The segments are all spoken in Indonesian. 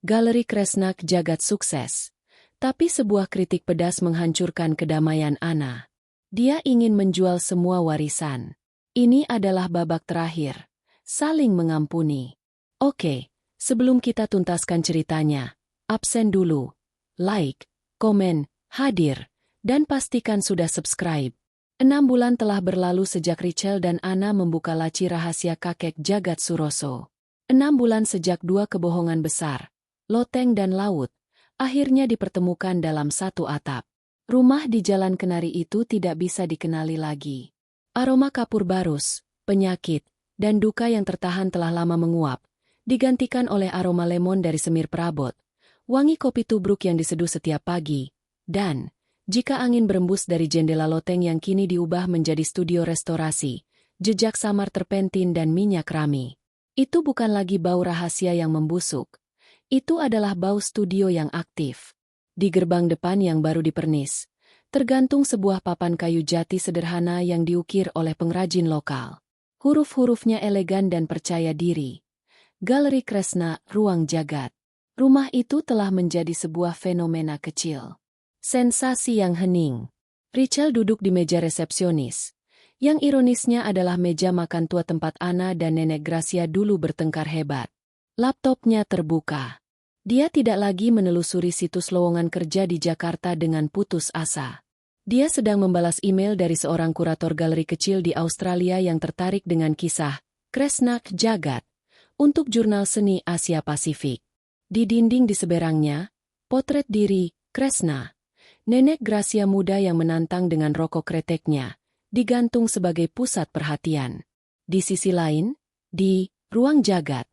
Galeri Kresna jagat sukses. Tapi sebuah kritik pedas menghancurkan kedamaian Anna. Dia ingin menjual semua warisan. Ini adalah babak terakhir. Saling mengampuni. Oke, sebelum kita tuntaskan ceritanya, absen dulu. Like, komen, hadir, dan pastikan sudah subscribe. 6 bulan telah berlalu sejak Richelle dan Anna membuka laci rahasia kakek jagat Suroso. 6 bulan sejak 2 kebohongan besar, loteng dan laut, akhirnya dipertemukan dalam satu atap. Rumah di Jalan Kenari itu tidak bisa dikenali lagi. Aroma kapur barus, penyakit, dan duka yang tertahan telah lama menguap, digantikan oleh aroma lemon dari semir perabot, wangi kopi tubruk yang diseduh setiap pagi, dan jika angin berembus dari jendela loteng yang kini diubah menjadi studio restorasi, jejak samar terpentin dan minyak rami. Itu bukan lagi bau rahasia yang membusuk. Itu adalah bau studio yang aktif. Di gerbang depan yang baru dipernis, tergantung sebuah papan kayu jati sederhana yang diukir oleh pengrajin lokal. Huruf-hurufnya elegan dan percaya diri. Galeri Kresna, ruang jagat. Rumah itu telah menjadi sebuah fenomena kecil. Sensasi yang hening. Richelle duduk di meja resepsionis. Yang ironisnya adalah meja makan tua tempat Anna dan Nenek Gracia dulu bertengkar hebat. Laptopnya terbuka. Dia tidak lagi menelusuri situs lowongan kerja di Jakarta dengan putus asa. Dia sedang membalas email dari seorang kurator galeri kecil di Australia yang tertarik dengan kisah Kresna Jagat untuk jurnal seni Asia Pasifik. Di dinding di seberangnya, potret diri Kresna, Nenek Gracia muda yang menantang dengan rokok kreteknya, digantung sebagai pusat perhatian. Di sisi lain, di ruang jagat,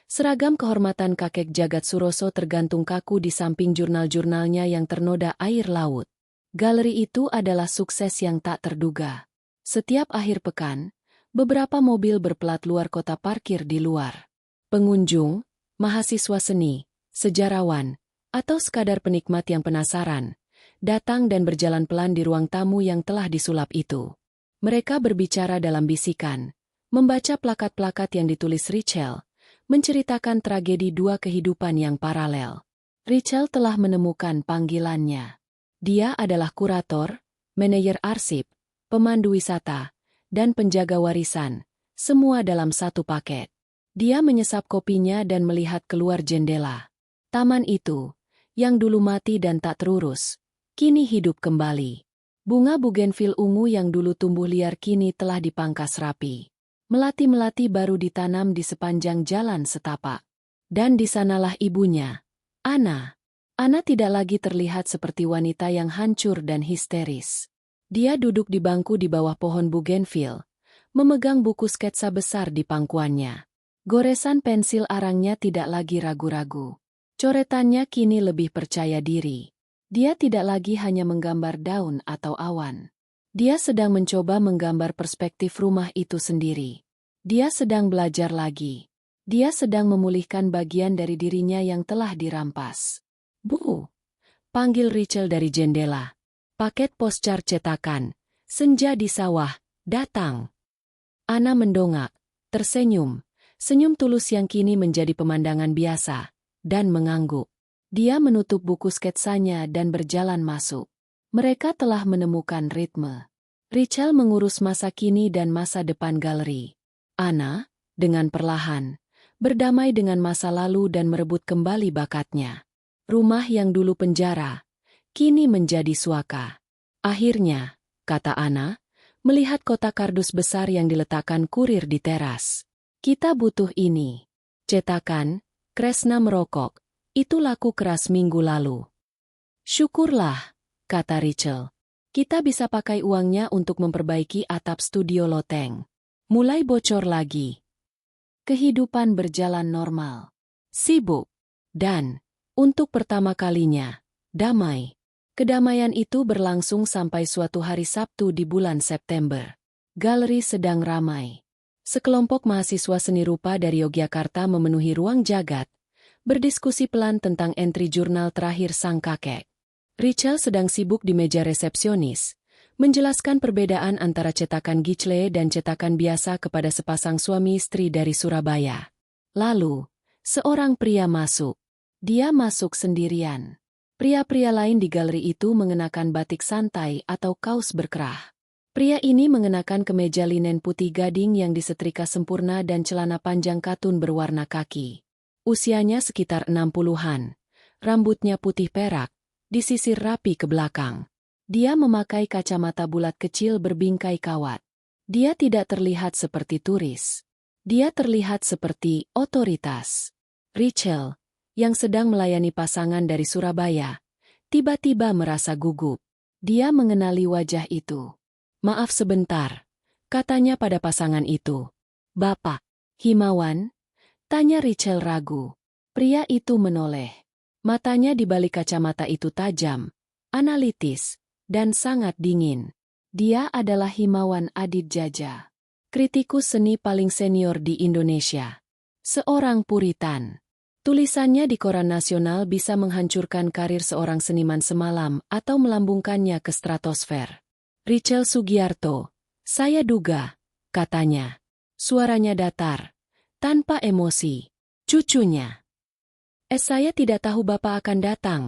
seragam kehormatan kakek jagat Suroso tergantung kaku di samping jurnal-jurnalnya yang ternoda air laut. Galeri itu adalah sukses yang tak terduga. Setiap akhir pekan, beberapa mobil berplat luar kota parkir di luar. Pengunjung, mahasiswa seni, sejarawan, atau sekadar penikmat yang penasaran, datang dan berjalan pelan di ruang tamu yang telah disulap itu. Mereka berbicara dalam bisikan, membaca plakat-plakat yang ditulis Richelle, menceritakan tragedi 2 kehidupan yang paralel. Richelle telah menemukan panggilannya. Dia adalah kurator, manajer arsip, pemandu wisata, dan penjaga warisan, semua dalam satu paket. Dia menyesap kopinya dan melihat keluar jendela. Taman itu, yang dulu mati dan tak terurus, kini hidup kembali. Bunga bugenvil ungu yang dulu tumbuh liar kini telah dipangkas rapi. Melati-melati baru ditanam di sepanjang jalan setapak. Dan di sanalah ibunya, Anna. Anna tidak lagi terlihat seperti wanita yang hancur dan histeris. Dia duduk di bangku di bawah pohon bugenvil, memegang buku sketsa besar di pangkuannya. Goresan pensil arangnya tidak lagi ragu-ragu. Coretannya kini lebih percaya diri. Dia tidak lagi hanya menggambar daun atau awan. Dia sedang mencoba menggambar perspektif rumah itu sendiri. Dia sedang belajar lagi. Dia sedang memulihkan bagian dari dirinya yang telah dirampas. "Bu!" panggil Richelle dari jendela. "Paket poscar cetakan, senja di sawah, datang." Anna mendongak, tersenyum, senyum tulus yang kini menjadi pemandangan biasa, dan mengangguk. Dia menutup buku sketsanya dan berjalan masuk. Mereka telah menemukan ritme. Richelle mengurus masa kini dan masa depan galeri. Anna, dengan perlahan, berdamai dengan masa lalu dan merebut kembali bakatnya. Rumah yang dulu penjara, kini menjadi suaka. "Akhirnya," kata Anna, melihat kotak kardus besar yang diletakkan kurir di teras. "Kita butuh ini." Cetakan, Kresna merokok. "Itu laku keras minggu lalu." "Syukurlah," kata Richelle. "Kita bisa pakai uangnya untuk memperbaiki atap studio loteng." Mulai bocor lagi. Kehidupan berjalan normal. Sibuk. Dan, untuk pertama kalinya, damai. Kedamaian itu berlangsung sampai suatu hari Sabtu di bulan September. Galeri sedang ramai. Sekelompok mahasiswa seni rupa dari Yogyakarta memenuhi ruang jagat, berdiskusi pelan tentang entry jurnal terakhir sang kakek. Richelle sedang sibuk di meja resepsionis, menjelaskan perbedaan antara cetakan Giclée dan cetakan biasa kepada sepasang suami istri dari Surabaya. Lalu, seorang pria masuk. Dia masuk sendirian. Pria-pria lain di galeri itu mengenakan batik santai atau kaos berkerah. Pria ini mengenakan kemeja linen putih gading yang disetrika sempurna dan celana panjang katun berwarna kaki. Usianya sekitar 60-an. Rambutnya putih perak, disisir rapi ke belakang. Dia memakai kacamata bulat kecil berbingkai kawat. Dia tidak terlihat seperti turis. Dia terlihat seperti otoritas. Rachel, yang sedang melayani pasangan dari Surabaya, tiba-tiba merasa gugup. Dia mengenali wajah itu. "Maaf sebentar," katanya pada pasangan itu. "Bapak Himawan?" tanya Rachel ragu. Pria itu menoleh. Matanya di balik kacamata itu tajam, analitis, dan sangat dingin. Dia adalah Himawan Aditjaja, kritikus seni paling senior di Indonesia. Seorang Puritan. Tulisannya di koran nasional bisa menghancurkan karir seorang seniman semalam atau melambungkannya ke stratosfer. "Rachel Sugiarto, saya duga," katanya. Suaranya datar, tanpa emosi. "Cucunya." Saya tidak tahu Bapak akan datang,"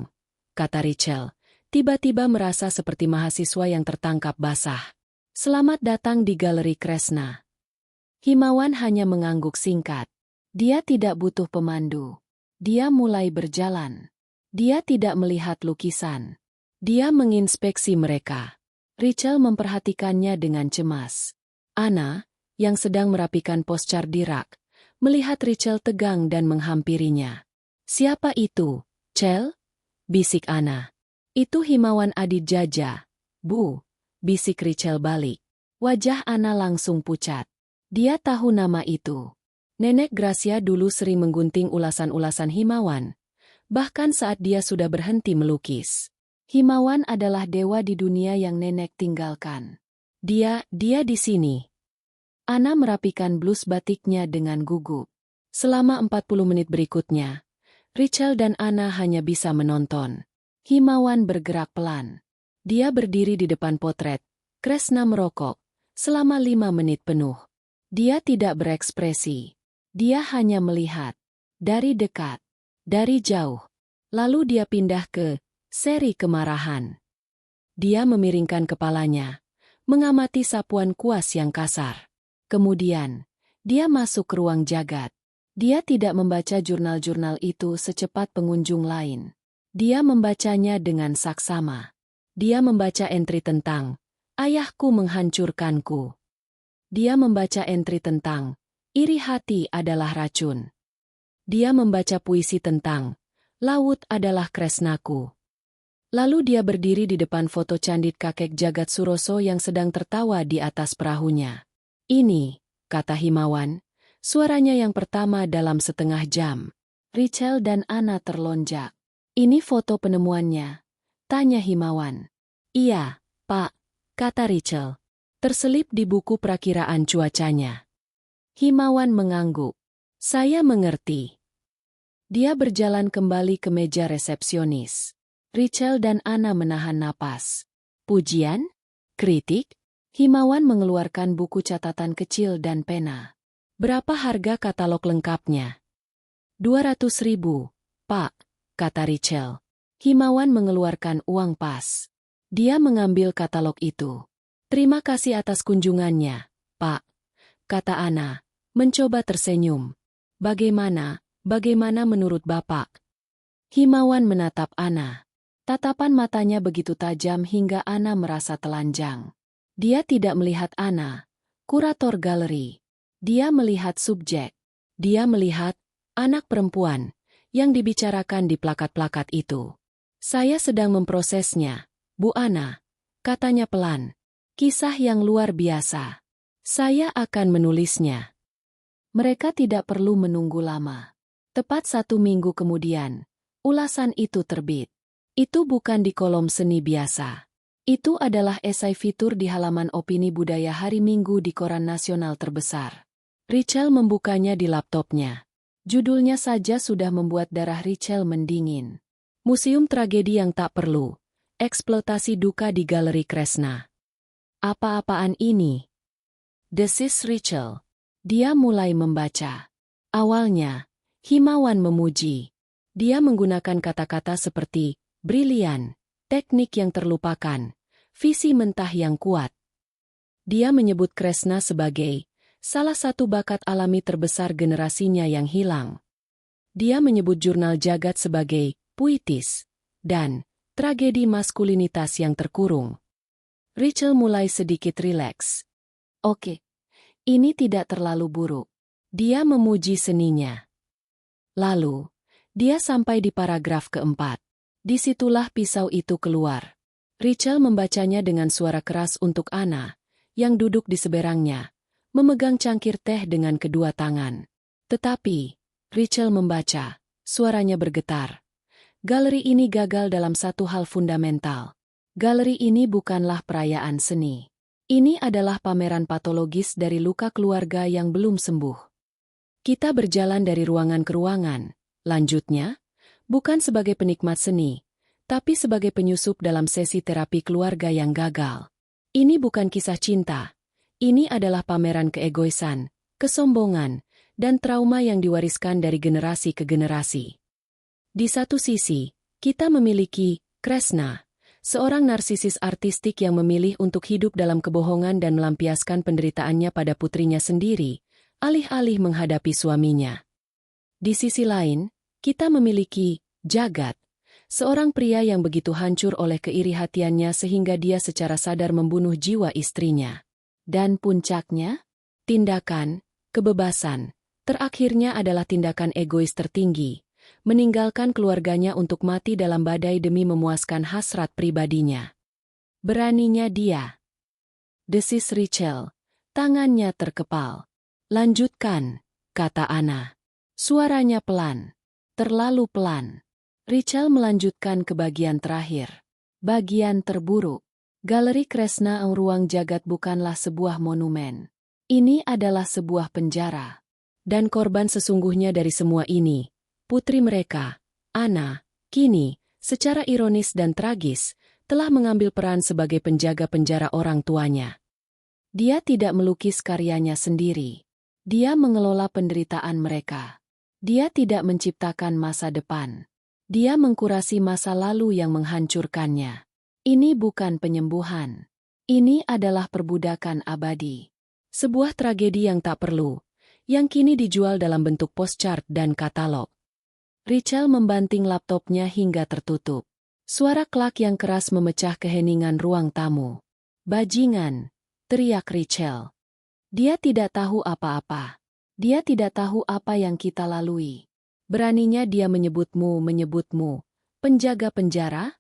kata Rachel, tiba-tiba merasa seperti mahasiswa yang tertangkap basah. "Selamat datang di Galeri Kresna." Himawan hanya mengangguk singkat. Dia tidak butuh pemandu. Dia mulai berjalan. Dia tidak melihat lukisan. Dia menginspeksi mereka. Rachel memperhatikannya dengan cemas. Anna, yang sedang merapikan poscar di rak, melihat Rachel tegang dan menghampirinya. "Siapa itu, Chel?" bisik Anna. "Itu Himawan Aditjaja, Bu," bisik Rachel balik. Wajah Anna langsung pucat. Dia tahu nama itu. Nenek Gracia dulu sering menggunting ulasan-ulasan Himawan, bahkan saat dia sudah berhenti melukis. Himawan adalah dewa di dunia yang nenek tinggalkan. Dia di sini." Anna merapikan blus batiknya dengan gugup. Selama 40 menit berikutnya, Rachel dan Anna hanya bisa menonton. Himawan bergerak pelan. Dia berdiri di depan potret, Kresna merokok, selama 5 menit penuh. Dia tidak berekspresi. Dia hanya melihat. Dari dekat. Dari jauh. Lalu dia pindah ke seri kemarahan. Dia memiringkan kepalanya, mengamati sapuan kuas yang kasar. Kemudian, dia masuk ke ruang jagat. Dia tidak membaca jurnal-jurnal itu secepat pengunjung lain. Dia membacanya dengan saksama. Dia membaca entry tentang, "Ayahku menghancurkanku." Dia membaca entry tentang, "Iri hati adalah racun." Dia membaca puisi tentang, "Laut adalah kresnaku." Lalu dia berdiri di depan foto candid kakek Jagat Suroso yang sedang tertawa di atas perahunya. "Ini," kata Himawan, suaranya yang pertama dalam setengah jam. Rachel dan Anna terlonjak. "Ini foto penemuannya?" tanya Himawan. "Iya, Pak," kata Rachel. "Terselip di buku perakiraan cuacanya." Himawan mengangguk. "Saya mengerti." Dia berjalan kembali ke meja resepsionis. Rachel dan Anna menahan napas. "Pujian? Kritik?" Himawan mengeluarkan buku catatan kecil dan pena. "Berapa harga katalog lengkapnya?" 200.000, Pak, kata Rachel. Himawan mengeluarkan uang pas. Dia mengambil katalog itu. "Terima kasih atas kunjungannya, Pak," kata Anna, mencoba tersenyum. Bagaimana menurut Bapak?" Himawan menatap Anna. Tatapan matanya begitu tajam hingga Anna merasa telanjang. Dia tidak melihat Anna, kurator galeri. Dia melihat subjek. Dia melihat anak perempuan yang dibicarakan di plakat-plakat itu. "Saya sedang memprosesnya, Bu Anna," katanya pelan. "Kisah yang luar biasa. Saya akan menulisnya." Mereka tidak perlu menunggu lama. Tepat 1 minggu kemudian, ulasan itu terbit. Itu bukan di kolom seni biasa. Itu adalah esai fitur di halaman opini budaya hari Minggu di koran nasional terbesar. Rachel membukanya di laptopnya. Judulnya saja sudah membuat darah Rachel mendingin. "Museum Tragedi yang Tak Perlu. Eksploitasi Duka di Galeri Kresna." Apa-apaan ini? Desis Rachel. Dia mulai membaca. Awalnya, Himawan memuji. Dia menggunakan kata-kata seperti brilian, teknik yang terlupakan, visi mentah yang kuat. Dia menyebut Kresna sebagai salah satu bakat alami terbesar generasinya yang hilang. Dia menyebut jurnal jagat sebagai puitis dan tragedi maskulinitas yang terkurung. Rachel mulai sedikit rileks. Oke, ini tidak terlalu buruk. Dia memuji seninya. Lalu, dia sampai di paragraf keempat. Disitulah pisau itu keluar. Rachel membacanya dengan suara keras untuk Anna, yang duduk di seberangnya, memegang cangkir teh dengan kedua tangan. Tetapi, Rachel membaca, suaranya bergetar. Galeri ini gagal dalam satu hal fundamental. Galeri ini bukanlah perayaan seni. Ini adalah pameran patologis dari luka keluarga yang belum sembuh. Kita berjalan dari ruangan ke ruangan, lanjutnya, bukan sebagai penikmat seni, tapi sebagai penyusup dalam sesi terapi keluarga yang gagal. Ini bukan kisah cinta. Ini adalah pameran keegoisan, kesombongan, dan trauma yang diwariskan dari generasi ke generasi. Di satu sisi, kita memiliki Kresna, seorang narsisis artistik yang memilih untuk hidup dalam kebohongan dan melampiaskan penderitaannya pada putrinya sendiri, alih-alih menghadapi suaminya. Di sisi lain, kita memiliki Jagat, seorang pria yang begitu hancur oleh keiri hatiannya sehingga dia secara sadar membunuh jiwa istrinya. Dan puncaknya, tindakan, kebebasan, terakhirnya adalah tindakan egois tertinggi, meninggalkan keluarganya untuk mati dalam badai demi memuaskan hasrat pribadinya. Beraninya dia. Desis Rachel, tangannya terkepal. Lanjutkan, kata Anna. Suaranya pelan. Terlalu pelan. Rachel melanjutkan ke bagian terakhir. Bagian terburuk. Galeri Kresna ruang jagat bukanlah sebuah monumen. Ini adalah sebuah penjara. Dan korban sesungguhnya dari semua ini, putri mereka, Anna, kini, secara ironis dan tragis, telah mengambil peran sebagai penjaga penjara orang tuanya. Dia tidak melukis karyanya sendiri. Dia mengelola penderitaan mereka. Dia tidak menciptakan masa depan. Dia mengkurasi masa lalu yang menghancurkannya. Ini bukan penyembuhan. Ini adalah perbudakan abadi. Sebuah tragedi yang tak perlu, yang kini dijual dalam bentuk postcard dan katalog. Rachel membanting laptopnya hingga tertutup. Suara klak yang keras memecah keheningan ruang tamu. Bajingan, teriak Rachel. Dia tidak tahu apa-apa. Dia tidak tahu apa yang kita lalui. Beraninya dia menyebutmu, penjaga penjara?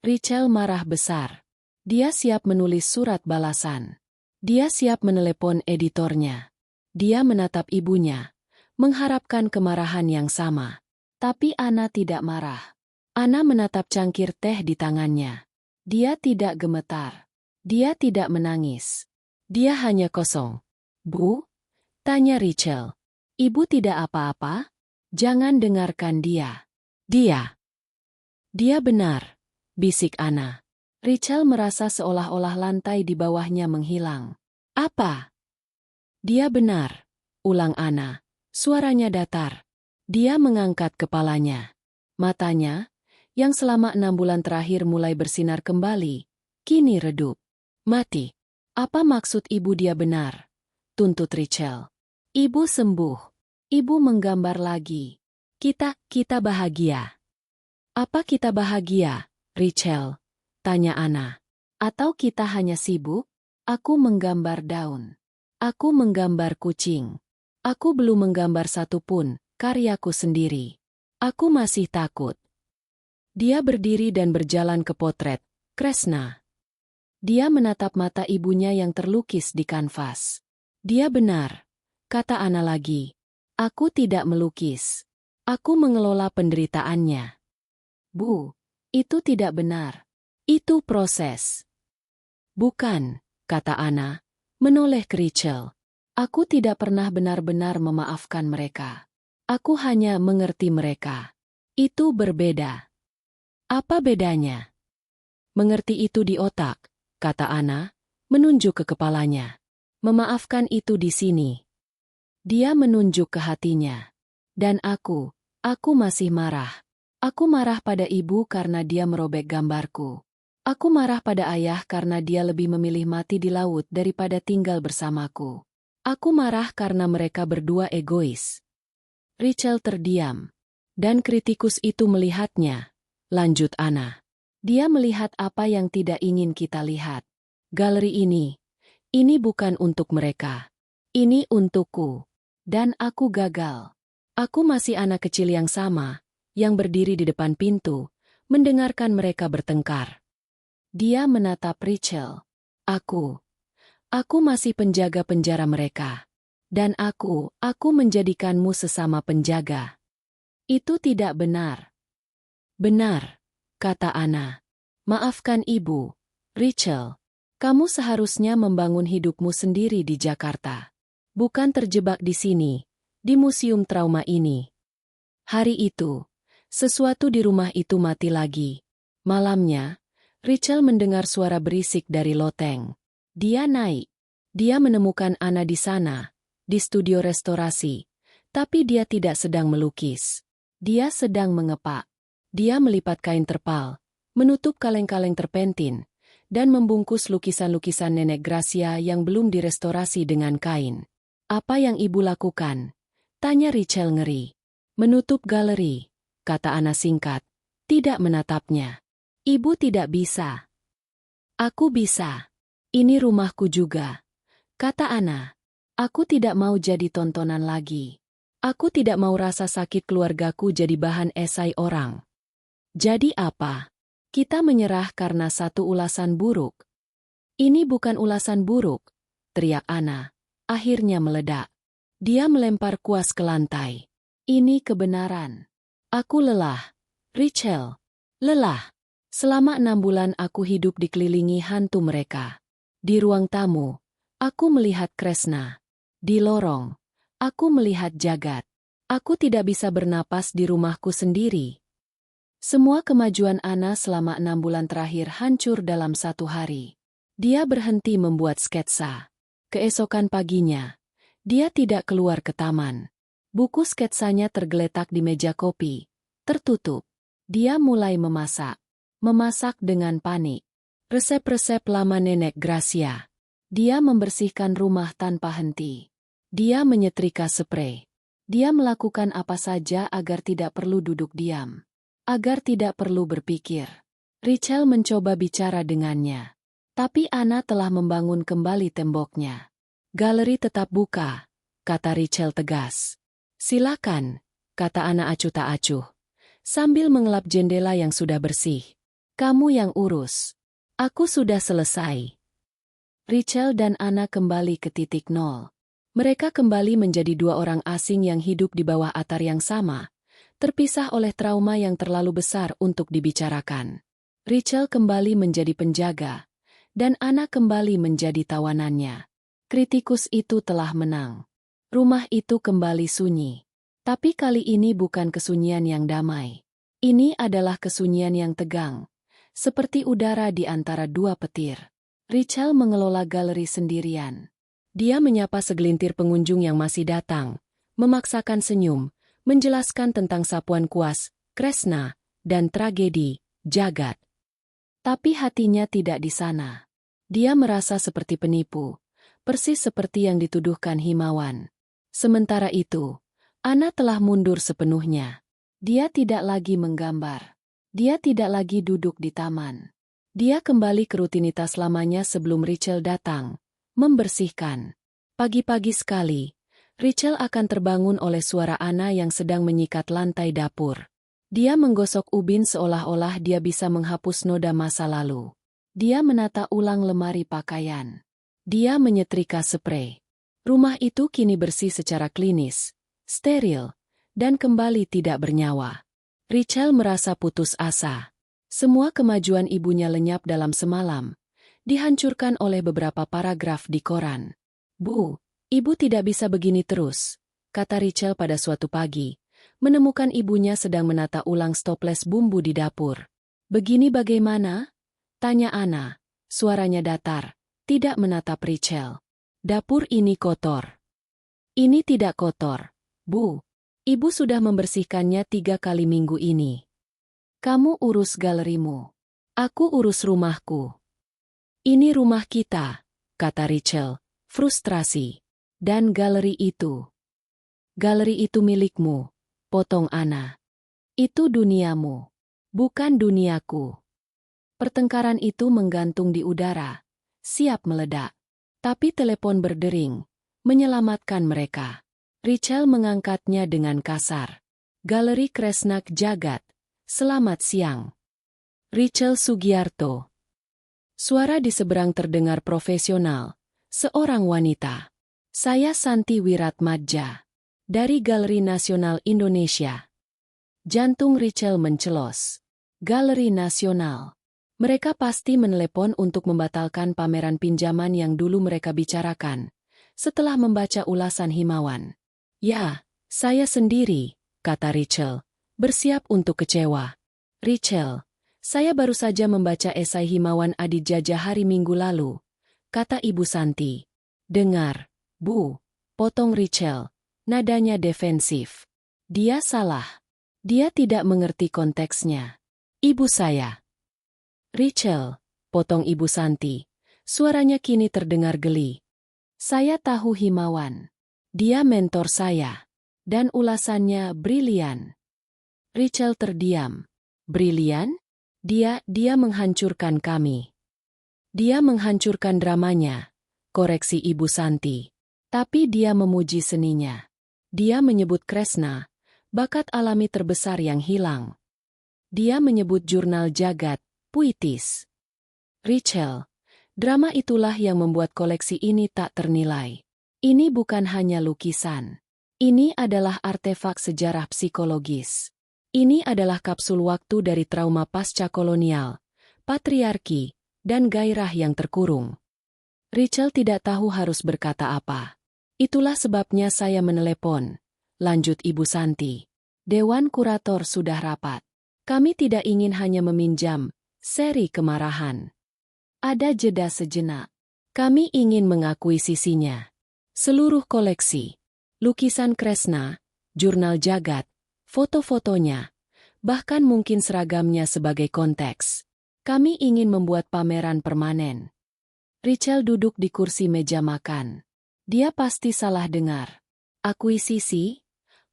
Rachel marah besar. Dia siap menulis surat balasan. Dia siap menelepon editornya. Dia menatap ibunya, mengharapkan kemarahan yang sama. Tapi Anna tidak marah. Anna menatap cangkir teh di tangannya. Dia tidak gemetar. Dia tidak menangis. Dia hanya kosong. Bu? Tanya Rachel. Ibu tidak apa-apa? Jangan dengarkan dia. Dia benar, bisik Anna. Rachel merasa seolah-olah lantai di bawahnya menghilang. Apa? Dia benar, ulang Anna. Suaranya datar. Dia mengangkat kepalanya. Matanya, yang selama 6 bulan terakhir mulai bersinar kembali, kini redup. Mati. Apa maksud ibu dia benar? Tuntut Rachel. Ibu sembuh. Ibu menggambar lagi. Kita bahagia. Apa kita bahagia, Rachel? Tanya Anna. Atau kita hanya sibuk? Aku menggambar daun. Aku menggambar kucing. Aku belum menggambar satu pun, karyaku sendiri. Aku masih takut. Dia berdiri dan berjalan ke potret, Kresna. Dia menatap mata ibunya yang terlukis di kanvas. Dia benar, kata Anna lagi. Aku tidak melukis. Aku mengelola penderitaannya. Bu, itu tidak benar. Itu proses. Bukan, kata Anna, menoleh ke Rachel. Aku tidak pernah benar-benar memaafkan mereka. Aku hanya mengerti mereka. Itu berbeda. Apa bedanya? Mengerti itu di otak, kata Anna, menunjuk ke kepalanya. Memaafkan itu di sini. Dia menunjuk ke hatinya. Dan aku Aku masih marah. Aku marah pada ibu karena dia merobek gambarku. Aku marah pada ayah karena dia lebih memilih mati di laut daripada tinggal bersamaku. Aku marah karena mereka berdua egois. Rachel terdiam. Dan kritikus itu melihatnya. Lanjut Anna. Dia melihat apa yang tidak ingin kita lihat. Galeri ini bukan untuk mereka. Ini untukku. Dan aku gagal. Aku masih anak kecil yang sama, yang berdiri di depan pintu, mendengarkan mereka bertengkar. Dia menatap Rachel. Aku masih penjaga penjara mereka. Dan aku menjadikanmu sesama penjaga. Itu tidak benar. Benar, kata Anna. Maafkan ibu, Rachel. Kamu seharusnya membangun hidupmu sendiri di Jakarta. Bukan terjebak di sini, di museum trauma ini. Hari itu, sesuatu di rumah itu mati lagi. Malamnya, Rachel mendengar suara berisik dari loteng. Dia naik. Dia menemukan Anna di sana, di studio restorasi. Tapi dia tidak sedang melukis. Dia sedang mengepak. Dia melipat kain terpal, menutup kaleng-kaleng terpentin, dan membungkus lukisan-lukisan Nenek Gracia yang belum direstorasi dengan kain. Apa yang ibu lakukan? Tanya Rachel ngeri. Menutup galeri, kata Anna singkat. Tidak menatapnya. Ibu tidak bisa. Aku bisa. Ini rumahku juga, kata Anna. Aku tidak mau jadi tontonan lagi. Aku tidak mau rasa sakit keluargaku jadi bahan esai orang. Jadi apa? Kita menyerah karena satu ulasan buruk. Ini bukan ulasan buruk, teriak Anna. Akhirnya meledak. Dia melempar kuas ke lantai. Ini kebenaran. Aku lelah. Rachel. Lelah. Selama 6 bulan aku hidup dikelilingi hantu mereka. Di ruang tamu, aku melihat Kresna. Di lorong, aku melihat jagat. Aku tidak bisa bernapas di rumahku sendiri. Semua kemajuan Anna selama 6 bulan terakhir hancur dalam 1 hari. Dia berhenti membuat sketsa. Keesokan paginya, dia tidak keluar ke taman. Buku sketsanya tergeletak di meja kopi, tertutup. Dia mulai memasak. Memasak dengan panik. Resep-resep lama Nenek Gracia. Dia membersihkan rumah tanpa henti. Dia menyetrika sprei. Dia melakukan apa saja agar tidak perlu duduk diam. Agar tidak perlu berpikir. Rachel mencoba bicara dengannya. Tapi Anna telah membangun kembali temboknya. Galeri tetap buka, kata Rachel tegas. Silakan, kata Anna acuh tak acuh. Sambil mengelap jendela yang sudah bersih. Kamu yang urus. Aku sudah selesai. Rachel dan Anna kembali ke titik nol. Mereka kembali menjadi 2 orang asing yang hidup di bawah atap yang sama, terpisah oleh trauma yang terlalu besar untuk dibicarakan. Rachel kembali menjadi penjaga, dan Anna kembali menjadi tawanannya. Kritikus itu telah menang. Rumah itu kembali sunyi. Tapi kali ini bukan kesunyian yang damai. Ini adalah kesunyian yang tegang. Seperti udara di antara 2 petir. Rachel mengelola galeri sendirian. Dia menyapa segelintir pengunjung yang masih datang, memaksakan senyum, menjelaskan tentang sapuan kuas, Kresna, dan tragedi, jagat. Tapi hatinya tidak di sana. Dia merasa seperti penipu, persis seperti yang dituduhkan Himawan. Sementara itu, Anna telah mundur sepenuhnya. Dia tidak lagi menggambar. Dia tidak lagi duduk di taman. Dia kembali ke rutinitas lamanya sebelum Rachel datang, membersihkan. Pagi-pagi sekali, Rachel akan terbangun oleh suara Anna yang sedang menyikat lantai dapur. Dia menggosok ubin seolah-olah dia bisa menghapus noda masa lalu. Dia menata ulang lemari pakaian. Dia menyetrika sprei. Rumah itu kini bersih secara klinis, steril, dan kembali tidak bernyawa. Rachel merasa putus asa. Semua kemajuan ibunya lenyap dalam semalam, dihancurkan oleh beberapa paragraf di koran. Bu, ibu tidak bisa begini terus, kata Rachel pada suatu pagi, menemukan ibunya sedang menata ulang stoples bumbu di dapur. Begini bagaimana? Tanya Anna, suaranya datar, tidak menatap Rachel. Dapur ini kotor. Ini tidak kotor, Bu. Ibu sudah membersihkannya 3 kali minggu ini. Kamu urus galerimu. Aku urus rumahku. Ini rumah kita, kata Rachel, frustrasi. Dan galeri itu. Galeri itu milikmu, potong Anna. Itu duniamu, bukan duniaku. Pertengkaran itu menggantung di udara, siap meledak. Tapi telepon berdering, menyelamatkan mereka. Rachel mengangkatnya dengan kasar. Galeri Kresnak Jagat, selamat siang. Rachel Sugiarto. Suara di seberang terdengar profesional, seorang wanita. Saya Santi Wiratmadja, dari Galeri Nasional Indonesia. Jantung Rachel mencelos. Galeri Nasional. Mereka pasti menelepon untuk membatalkan pameran pinjaman yang dulu mereka bicarakan, setelah membaca ulasan Himawan. Ya, saya sendiri, kata Rachel, bersiap untuk kecewa. Rachel, saya baru saja membaca esai Himawan Adityaja hari Minggu lalu, kata Ibu Santi. Dengar, Bu, potong Rachel, nadanya defensif. Dia salah. Dia tidak mengerti konteksnya. Ibu saya. Rachel, potong Ibu Santi. Suaranya kini terdengar geli. Saya tahu Himawan. Dia mentor saya. Dan ulasannya brilian. Rachel terdiam. Brilian? Dia menghancurkan kami. Dia menghancurkan dramanya, koreksi Ibu Santi. Tapi dia memuji seninya. Dia menyebut Kresna, bakat alami terbesar yang hilang. Dia menyebut jurnal Jagat, puitis. Rachel, drama itulah yang membuat koleksi ini tak ternilai. Ini bukan hanya lukisan. Ini adalah artefak sejarah psikologis. Ini adalah kapsul waktu dari trauma pasca kolonial, patriarki, dan gairah yang terkurung. Rachel tidak tahu harus berkata apa. Itulah sebabnya saya menelepon, lanjut Ibu Santi. Dewan kurator sudah rapat. Kami tidak ingin hanya meminjam seri kemarahan. Ada jeda sejenak. Kami ingin mengakuisisinya. Seluruh koleksi, lukisan Kresna, jurnal Jagat, foto-fotonya, bahkan mungkin seragamnya sebagai konteks. Kami ingin membuat pameran permanen. Rachel duduk di kursi meja makan. Dia pasti salah dengar. Akuisisi?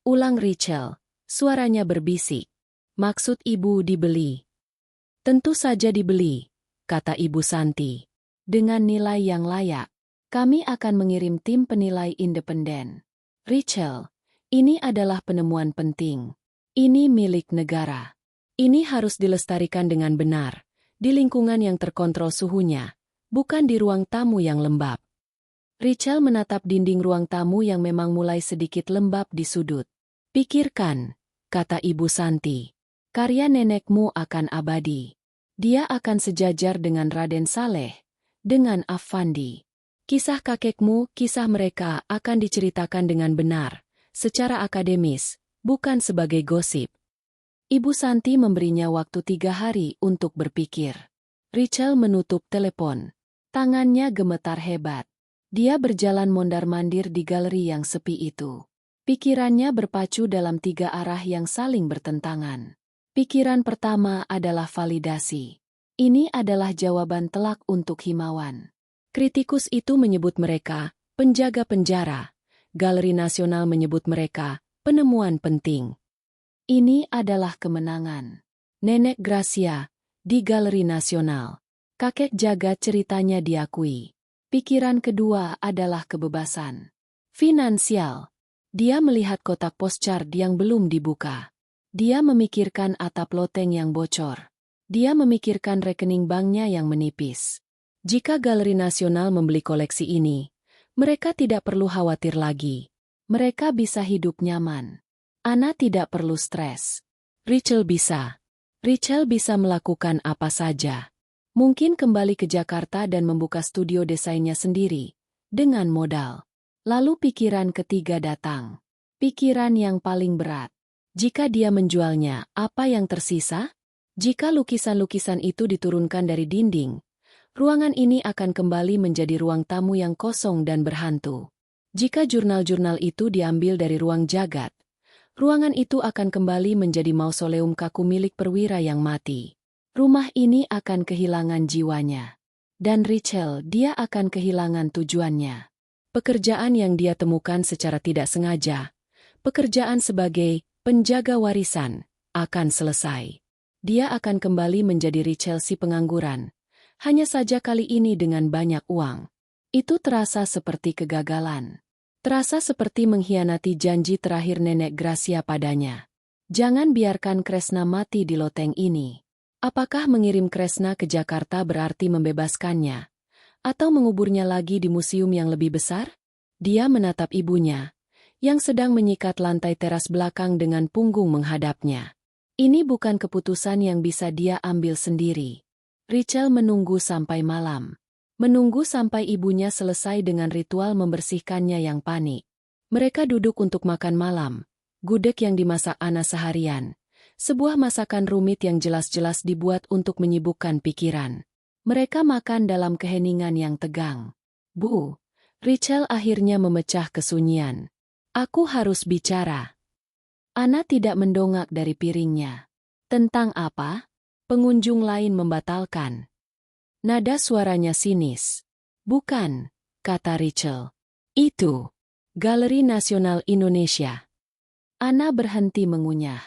Ulang Rachel, suaranya berbisik. Maksud Ibu dibeli. Tentu saja dibeli, kata Ibu Santi. Dengan nilai yang layak, kami akan mengirim tim penilai independen. Rachel, ini adalah penemuan penting. Ini milik negara. Ini harus dilestarikan dengan benar, di lingkungan yang terkontrol suhunya, bukan di ruang tamu yang lembab. Rachel menatap dinding ruang tamu yang memang mulai sedikit lembab di sudut. Pikirkan, kata Ibu Santi. Karya nenekmu akan abadi. Dia akan sejajar dengan Raden Saleh, dengan Affandi. Kisah kakekmu, kisah mereka akan diceritakan dengan benar, secara akademis, bukan sebagai gosip. Ibu Santi memberinya waktu 3 hari untuk berpikir. Rachel menutup telepon. Tangannya gemetar hebat. Dia berjalan mondar-mandir di galeri yang sepi itu. Pikirannya berpacu dalam 3 arah yang saling bertentangan. Pikiran pertama adalah validasi. Ini adalah jawaban telak untuk Himawan. Kritikus itu menyebut mereka penjaga penjara. Galeri Nasional menyebut mereka penemuan penting. Ini adalah kemenangan. Nenek Gracia, di Galeri Nasional. Kakek Jagat ceritanya diakui. Pikiran kedua adalah kebebasan. Finansial. Dia melihat kotak postcard yang belum dibuka. Dia memikirkan atap loteng yang bocor. Dia memikirkan rekening banknya yang menipis. Jika Galeri Nasional membeli koleksi ini, mereka tidak perlu khawatir lagi. Mereka bisa hidup nyaman. Anna tidak perlu stres. Rachel bisa. Rachel bisa melakukan apa saja. Mungkin kembali ke Jakarta dan membuka studio desainnya sendiri, dengan modal. Lalu pikiran ketiga datang. Pikiran yang paling berat. Jika dia menjualnya, apa yang tersisa? Jika lukisan-lukisan itu diturunkan dari dinding, ruangan ini akan kembali menjadi ruang tamu yang kosong dan berhantu. Jika jurnal-jurnal itu diambil dari ruang Jagat, ruangan itu akan kembali menjadi mausoleum kaku milik perwira yang mati. Rumah ini akan kehilangan jiwanya. Dan Rachel, dia akan kehilangan tujuannya. Pekerjaan yang dia temukan secara tidak sengaja, pekerjaan sebagai penjaga warisan, akan selesai. Dia akan kembali menjadi Rachel si pengangguran. Hanya saja kali ini dengan banyak uang. Itu terasa seperti kegagalan. Terasa seperti mengkhianati janji terakhir Nenek Gracia padanya. Jangan biarkan Kresna mati di loteng ini. Apakah mengirim Kresna ke Jakarta berarti membebaskannya? Atau menguburnya lagi di museum yang lebih besar? Dia menatap ibunya, yang sedang menyikat lantai teras belakang dengan punggung menghadapnya. Ini bukan keputusan yang bisa dia ambil sendiri. Rachel menunggu sampai malam. Menunggu sampai ibunya selesai dengan ritual membersihkannya yang panik. Mereka duduk untuk makan malam. Gudeg yang dimasak Ana seharian. Sebuah masakan rumit yang jelas-jelas dibuat untuk menyibukkan pikiran. Mereka makan dalam keheningan yang tegang. Bu, Rachel akhirnya memecah kesunyian. Aku harus bicara. Ana tidak mendongak dari piringnya. Tentang apa? Pengunjung lain membatalkan. Nada suaranya sinis. Bukan, kata Rachel. Itu Galeri Nasional Indonesia. Ana berhenti mengunyah.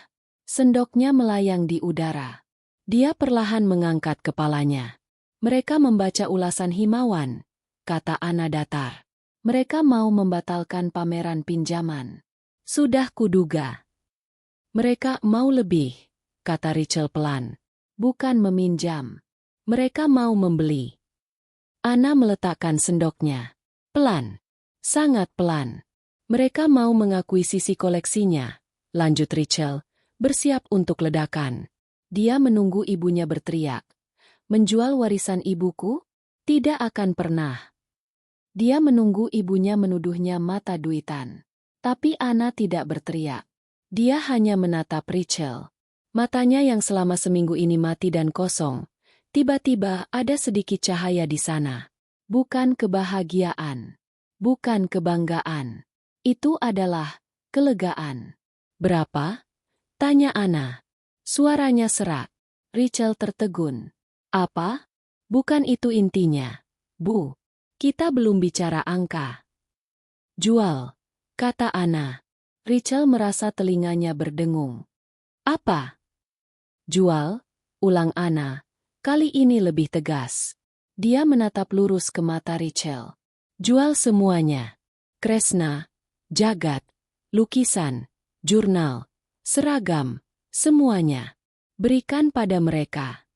Sendoknya melayang di udara. Dia perlahan mengangkat kepalanya. Mereka membaca ulasan himawan, kata Ana datar. Mereka mau membatalkan pameran pinjaman. Sudah kuduga. Mereka mau lebih, kata Rachel pelan. Bukan meminjam. Mereka mau membeli. Ana meletakkan sendoknya. Pelan. Sangat pelan. Mereka mau mengakuisisi koleksinya, lanjut Rachel, bersiap untuk ledakan. Dia menunggu ibunya berteriak. Menjual warisan ibuku? Tidak akan pernah. Dia menunggu ibunya menuduhnya mata duitan. Tapi Ana tidak berteriak. Dia hanya menatap Rachel. Matanya yang selama seminggu ini mati dan kosong. Tiba-tiba ada sedikit cahaya di sana. Bukan kebahagiaan. Bukan kebanggaan. Itu adalah kelegaan. Berapa? Tanya Ana. Suaranya serak. Rachel tertegun. Apa? Bukan itu intinya. Bu, kita belum bicara angka. Jual, kata Ana. Rachel merasa telinganya berdengung. Apa? Jual? Ulang Ana. Kali ini lebih tegas. Dia menatap lurus ke mata Rachel. Jual semuanya. Kresna, jagat, lukisan, jurnal, seragam, semuanya. Berikan pada mereka.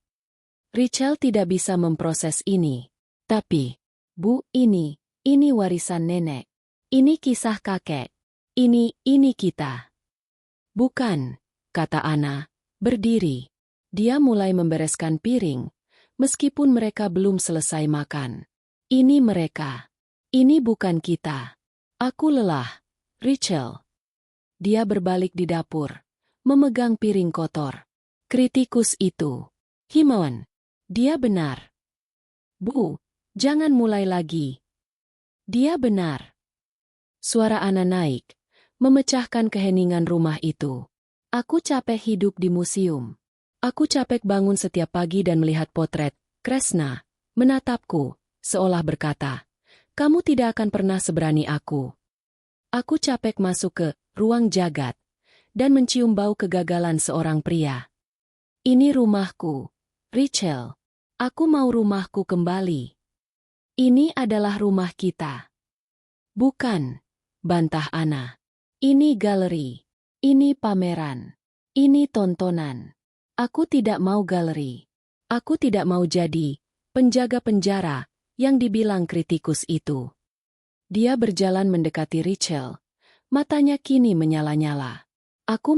Rachel tidak bisa memproses ini. Tapi, Bu, ini warisan nenek. Ini kisah kakek. Ini kita. Bukan, kata Ana, berdiri. Dia mulai membereskan piring, meskipun mereka belum selesai makan. Ini mereka. Ini bukan kita. Aku lelah. Rachel. Dia berbalik di dapur, memegang piring kotor. Kritikus itu. Himawan. Dia benar. Bu, jangan mulai lagi. Dia benar. Suara Ana naik, memecahkan keheningan rumah itu. Aku capek hidup di museum. Aku capek bangun setiap pagi dan melihat potret. Kresna menatapku, seolah berkata, kamu tidak akan pernah seberani aku. Aku capek masuk ke ruang jagat dan mencium bau kegagalan seorang pria. Ini rumahku, Rachel. Aku mau rumahku kembali. Ini adalah rumah kita. Bukan, bantah Ana. Ini galeri. Ini pameran. Ini tontonan. Aku tidak mau galeri. Aku tidak mau jadi penjaga penjara yang dibilang kritikus itu. Dia berjalan mendekati Rachel. Matanya kini menyala-nyala. Aku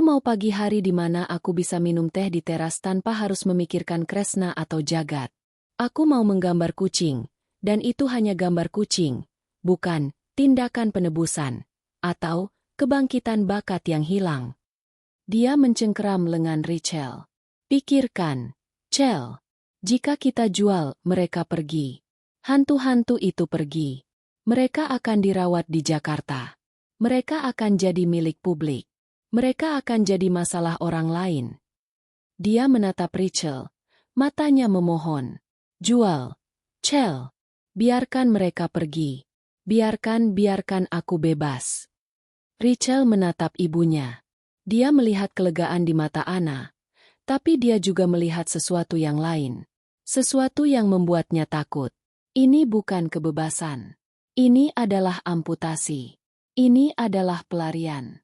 mau pagi hari di mana aku bisa minum teh di teras tanpa harus memikirkan Kresna atau jagat. Aku mau menggambar kucing, dan itu hanya gambar kucing, bukan tindakan penebusan, atau kebangkitan bakat yang hilang. Dia mencengkeram lengan Rachel. Pikirkan, Chel, jika kita jual, mereka pergi. Hantu-hantu itu pergi. Mereka akan dirawat di Jakarta. Mereka akan jadi milik publik. Mereka akan jadi masalah orang lain. Dia menatap Rachel. Matanya memohon. Jual. Chel. Biarkan mereka pergi. Biarkan aku bebas. Rachel menatap ibunya. Dia melihat kelegaan di mata Anna. Tapi dia juga melihat sesuatu yang lain. Sesuatu yang membuatnya takut. Ini bukan kebebasan. Ini adalah amputasi. Ini adalah pelarian.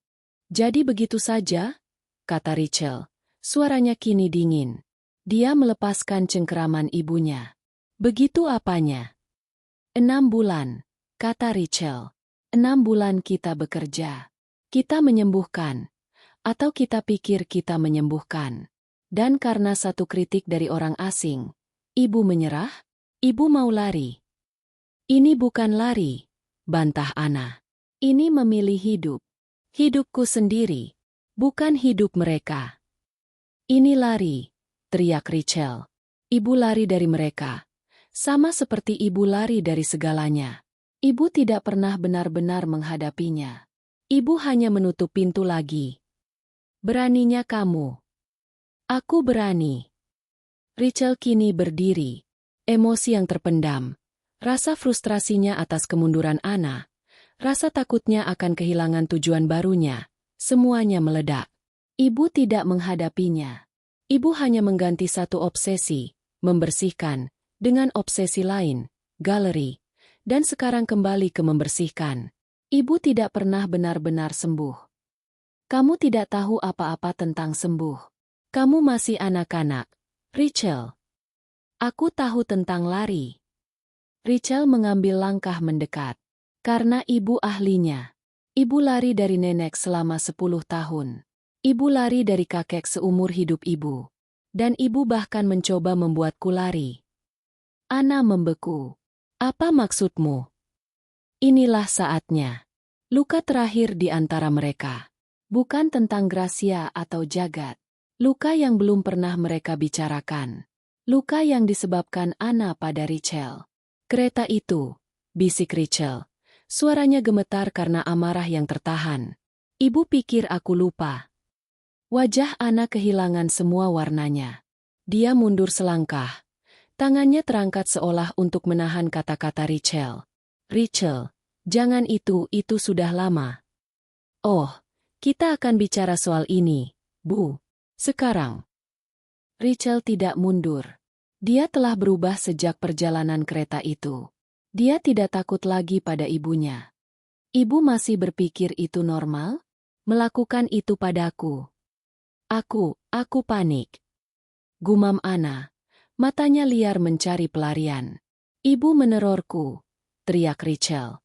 Jadi begitu saja? Kata Rachel. Suaranya kini dingin. Dia melepaskan cengkeraman ibunya. Begitu apanya? 6 bulan, kata Rachel. 6 bulan kita bekerja. Kita menyembuhkan. Atau kita pikir kita menyembuhkan. Dan karena satu kritik dari orang asing, ibu menyerah? Ibu mau lari. Ini bukan lari, bantah Anna. Ini memilih hidup. Hidupku sendiri. Bukan hidup mereka. Ini lari, teriak Rachel. Ibu lari dari mereka. Sama seperti ibu lari dari segalanya. Ibu tidak pernah benar-benar menghadapinya. Ibu hanya menutup pintu lagi. Beraninya kamu. Aku berani. Rachel kini berdiri. Emosi yang terpendam. Rasa frustrasinya atas kemunduran Anna. Rasa takutnya akan kehilangan tujuan barunya. Semuanya meledak. Ibu tidak menghadapinya. Ibu hanya mengganti satu obsesi, membersihkan, dengan obsesi lain, galeri. Dan sekarang kembali ke membersihkan. Ibu tidak pernah benar-benar sembuh. Kamu tidak tahu apa-apa tentang sembuh. Kamu masih anak-anak, Rachel. Aku tahu tentang lari. Rachel mengambil langkah mendekat. Karena ibu ahlinya. Ibu lari dari nenek selama 10 tahun. Ibu lari dari kakek seumur hidup ibu. Dan ibu bahkan mencoba membuatku lari. Anna membeku. Apa maksudmu? Inilah saatnya. Luka terakhir di antara mereka. Bukan tentang Gracia atau Jagat. Luka yang belum pernah mereka bicarakan. Luka yang disebabkan Anna pada Rachel. Kereta itu, bisik Rachel. Suaranya gemetar karena amarah yang tertahan. Ibu pikir aku lupa. Wajah Anna kehilangan semua warnanya. Dia mundur selangkah. Tangannya terangkat seolah untuk menahan kata-kata Rachel. Rachel, jangan itu sudah lama. Oh, kita akan bicara soal ini, Bu. Sekarang. Rachel tidak mundur. Dia telah berubah sejak perjalanan kereta itu. Dia tidak takut lagi pada ibunya. Ibu masih berpikir itu normal? Melakukan itu padaku. Aku panik. Gumam Anna. Matanya liar mencari pelarian. Ibu menerorku, teriak Rachel.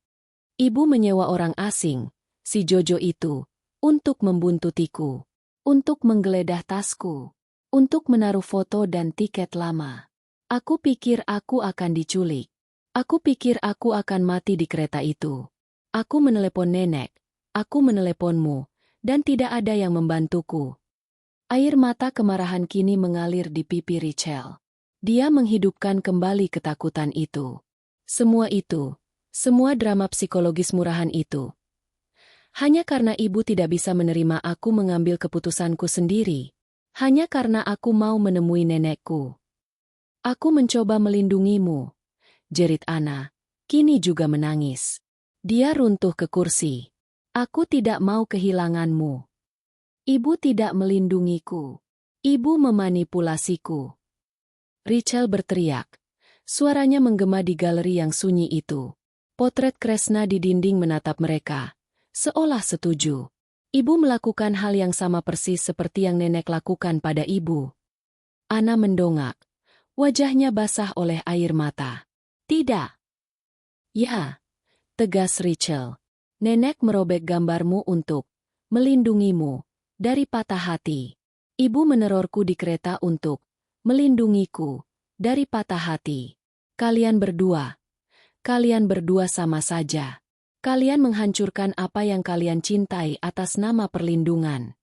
Ibu menyewa orang asing, si Jojo itu, untuk membuntutiku. Untuk menggeledah tasku. Untuk menaruh foto dan tiket lama. Aku pikir aku akan diculik. Aku pikir aku akan mati di kereta itu. Aku menelepon nenek, aku meneleponmu, dan tidak ada yang membantuku. Air mata kemarahan kini mengalir di pipi Rachel. Dia menghidupkan kembali ketakutan itu. Semua itu, semua drama psikologis murahan itu. Hanya karena ibu tidak bisa menerima aku mengambil keputusanku sendiri. Hanya karena aku mau menemui nenekku. Aku mencoba melindungimu. Jerit Anna, kini juga menangis. Dia runtuh ke kursi. Aku tidak mau kehilanganmu. Ibu tidak melindungiku. Ibu memanipulasiku. Rachel berteriak. Suaranya menggema di galeri yang sunyi itu. Potret Kresna di dinding menatap mereka. Seolah setuju. Ibu melakukan hal yang sama persis seperti yang nenek lakukan pada ibu. Anna mendongak. Wajahnya basah oleh air mata. Tidak. Ya, tegas Rachel. Nenek merobek gambarmu untuk melindungimu dari patah hati. Ibu menerorku di kereta untuk melindungiku dari patah hati. Kalian berdua sama saja. Kalian menghancurkan apa yang kalian cintai atas nama perlindungan.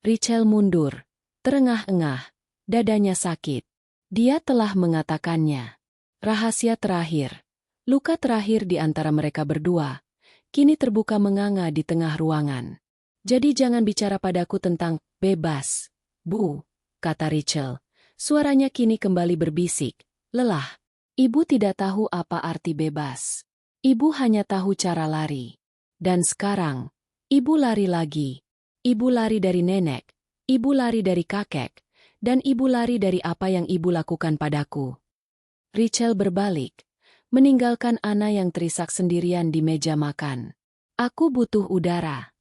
Rachel mundur, terengah-engah, dadanya sakit. Dia telah mengatakannya. Rahasia terakhir, luka terakhir di antara mereka berdua, kini terbuka menganga di tengah ruangan. Jadi jangan bicara padaku tentang bebas, Bu, kata Rachel. Suaranya kini kembali berbisik, lelah. Ibu tidak tahu apa arti bebas. Ibu hanya tahu cara lari. Dan sekarang, ibu lari lagi. Ibu lari dari nenek, ibu lari dari kakek, dan ibu lari dari apa yang ibu lakukan padaku. Rachel berbalik, meninggalkan Anna yang terisak sendirian di meja makan. Aku butuh udara.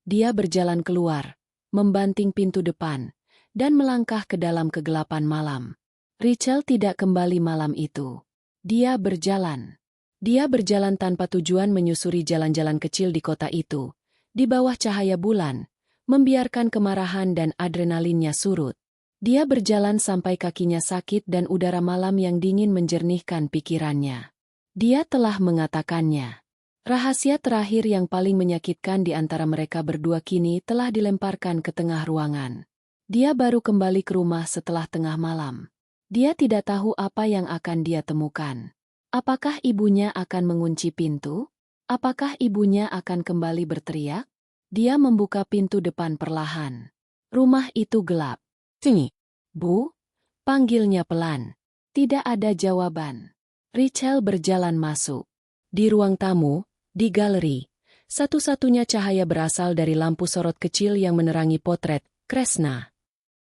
Dia berjalan keluar, membanting pintu depan, dan melangkah ke dalam kegelapan malam. Rachel tidak kembali malam itu. Dia berjalan. Dia berjalan tanpa tujuan menyusuri jalan-jalan kecil di kota itu, di bawah cahaya bulan, membiarkan kemarahan dan adrenalinnya surut. Dia berjalan sampai kakinya sakit dan udara malam yang dingin menjernihkan pikirannya. Dia telah mengatakannya. Rahasia terakhir yang paling menyakitkan di antara mereka berdua kini telah dilemparkan ke tengah ruangan. Dia baru kembali ke rumah setelah tengah malam. Dia tidak tahu apa yang akan dia temukan. Apakah ibunya akan mengunci pintu? Apakah ibunya akan kembali berteriak? Dia membuka pintu depan perlahan. Rumah itu gelap. "Sini, Bu," panggilnya pelan. Tidak ada jawaban. Rachel berjalan masuk. Di ruang tamu, di galeri, satu-satunya cahaya berasal dari lampu sorot kecil yang menerangi potret Kresna.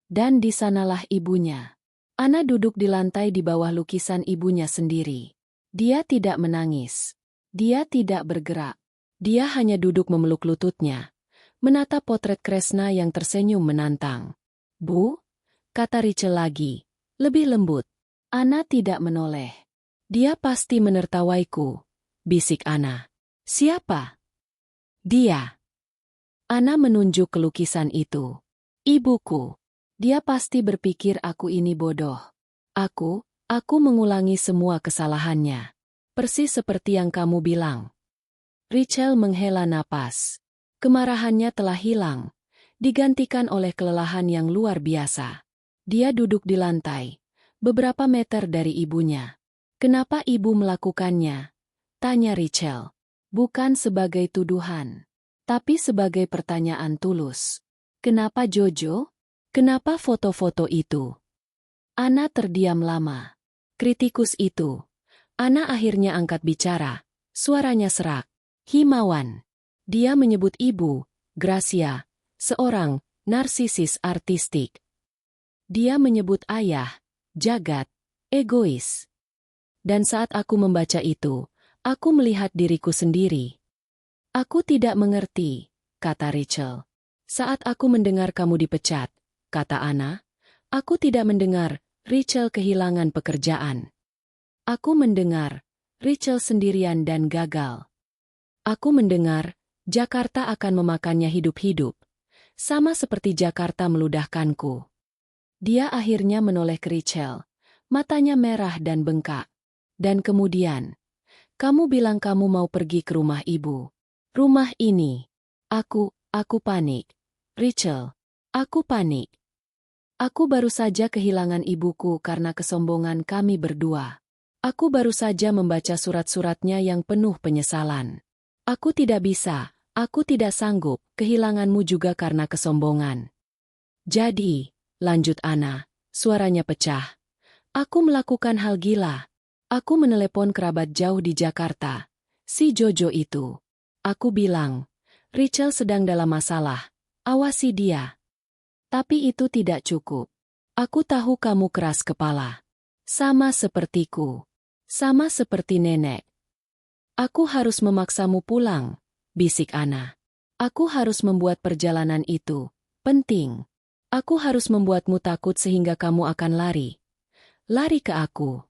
Dan di sanalah ibunya. Anna duduk di lantai di bawah lukisan ibunya sendiri. Dia tidak menangis. Dia tidak bergerak. Dia hanya duduk memeluk lututnya, menatap potret Kresna yang tersenyum menantang. "Bu," kata Rachel lagi, lebih lembut. Anna tidak menoleh. "Dia pasti menertawaiku," bisik Anna. "Siapa?" "Dia." Anna menunjuk ke lukisan itu. "Ibuku." Dia pasti berpikir aku ini bodoh. Aku mengulangi semua kesalahannya. Persis seperti yang kamu bilang. Rachel menghela napas. Kemarahannya telah hilang, digantikan oleh kelelahan yang luar biasa. Dia duduk di lantai, beberapa meter dari ibunya. "Kenapa ibu melakukannya?" tanya Rachel. Bukan sebagai tuduhan, tapi sebagai pertanyaan tulus. "Kenapa Jojo? Kenapa foto-foto itu?" Anna terdiam lama. "Kritikus itu." Anna akhirnya angkat bicara. Suaranya serak. "Himawan." Dia menyebut ibu, Gracia, seorang narsisis artistik. Dia menyebut ayah, Jagat, egois. Dan saat aku membaca itu, aku melihat diriku sendiri. "Aku tidak mengerti," kata Rachel. "Saat aku mendengar kamu dipecat," kata Anna, "aku tidak mendengar Rachel kehilangan pekerjaan. Aku mendengar Rachel sendirian dan gagal. Aku mendengar Jakarta akan memakannya hidup-hidup, sama seperti Jakarta meludahkanku." Dia akhirnya menoleh ke Rachel, matanya merah dan bengkak. Dan kemudian, "Kamu bilang kamu mau pergi ke rumah ibu. Rumah ini." Aku panik. "Rachel, aku panik. Aku baru saja kehilangan ibuku karena kesombongan kami berdua. Aku baru saja membaca surat-suratnya yang penuh penyesalan. Aku tidak bisa, aku tidak sanggup, kehilanganmu juga karena kesombongan. Jadi," lanjut Anna, suaranya pecah, "aku melakukan hal gila. Aku menelepon kerabat jauh di Jakarta, si Jojo itu. Aku bilang, Rachel sedang dalam masalah, awasi dia. Tapi itu tidak cukup. Aku tahu kamu keras kepala. Sama sepertiku. Sama seperti nenek. Aku harus memaksamu pulang," bisik Anna. "Aku harus membuat perjalanan itu penting. Aku harus membuatmu takut sehingga kamu akan lari. Lari ke aku."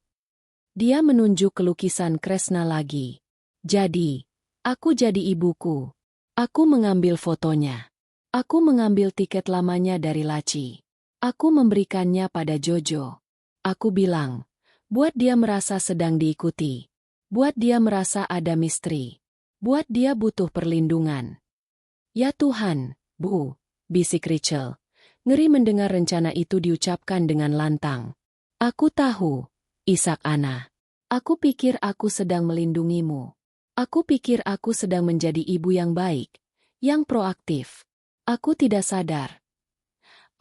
Dia menunjuk ke lukisan Kresna lagi. "Jadi, aku jadi ibuku. Aku mengambil fotonya. Aku mengambil tiket lamanya dari laci. Aku memberikannya pada Jojo. Aku bilang, buat dia merasa sedang diikuti. Buat dia merasa ada misteri. Buat dia butuh perlindungan." "Ya Tuhan, Bu," bisik Rachel. Ngeri mendengar rencana itu diucapkan dengan lantang. "Aku tahu," isak Anna. "Aku pikir aku sedang melindungimu. Aku pikir aku sedang menjadi ibu yang baik, yang proaktif. Aku tidak sadar.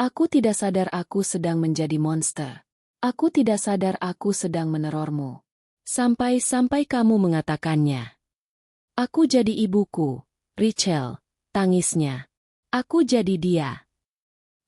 Aku tidak sadar aku sedang menjadi monster. Aku tidak sadar aku sedang menerormu. Sampai kamu mengatakannya. Aku jadi ibuku, Rachel, tangisnya. Aku jadi dia.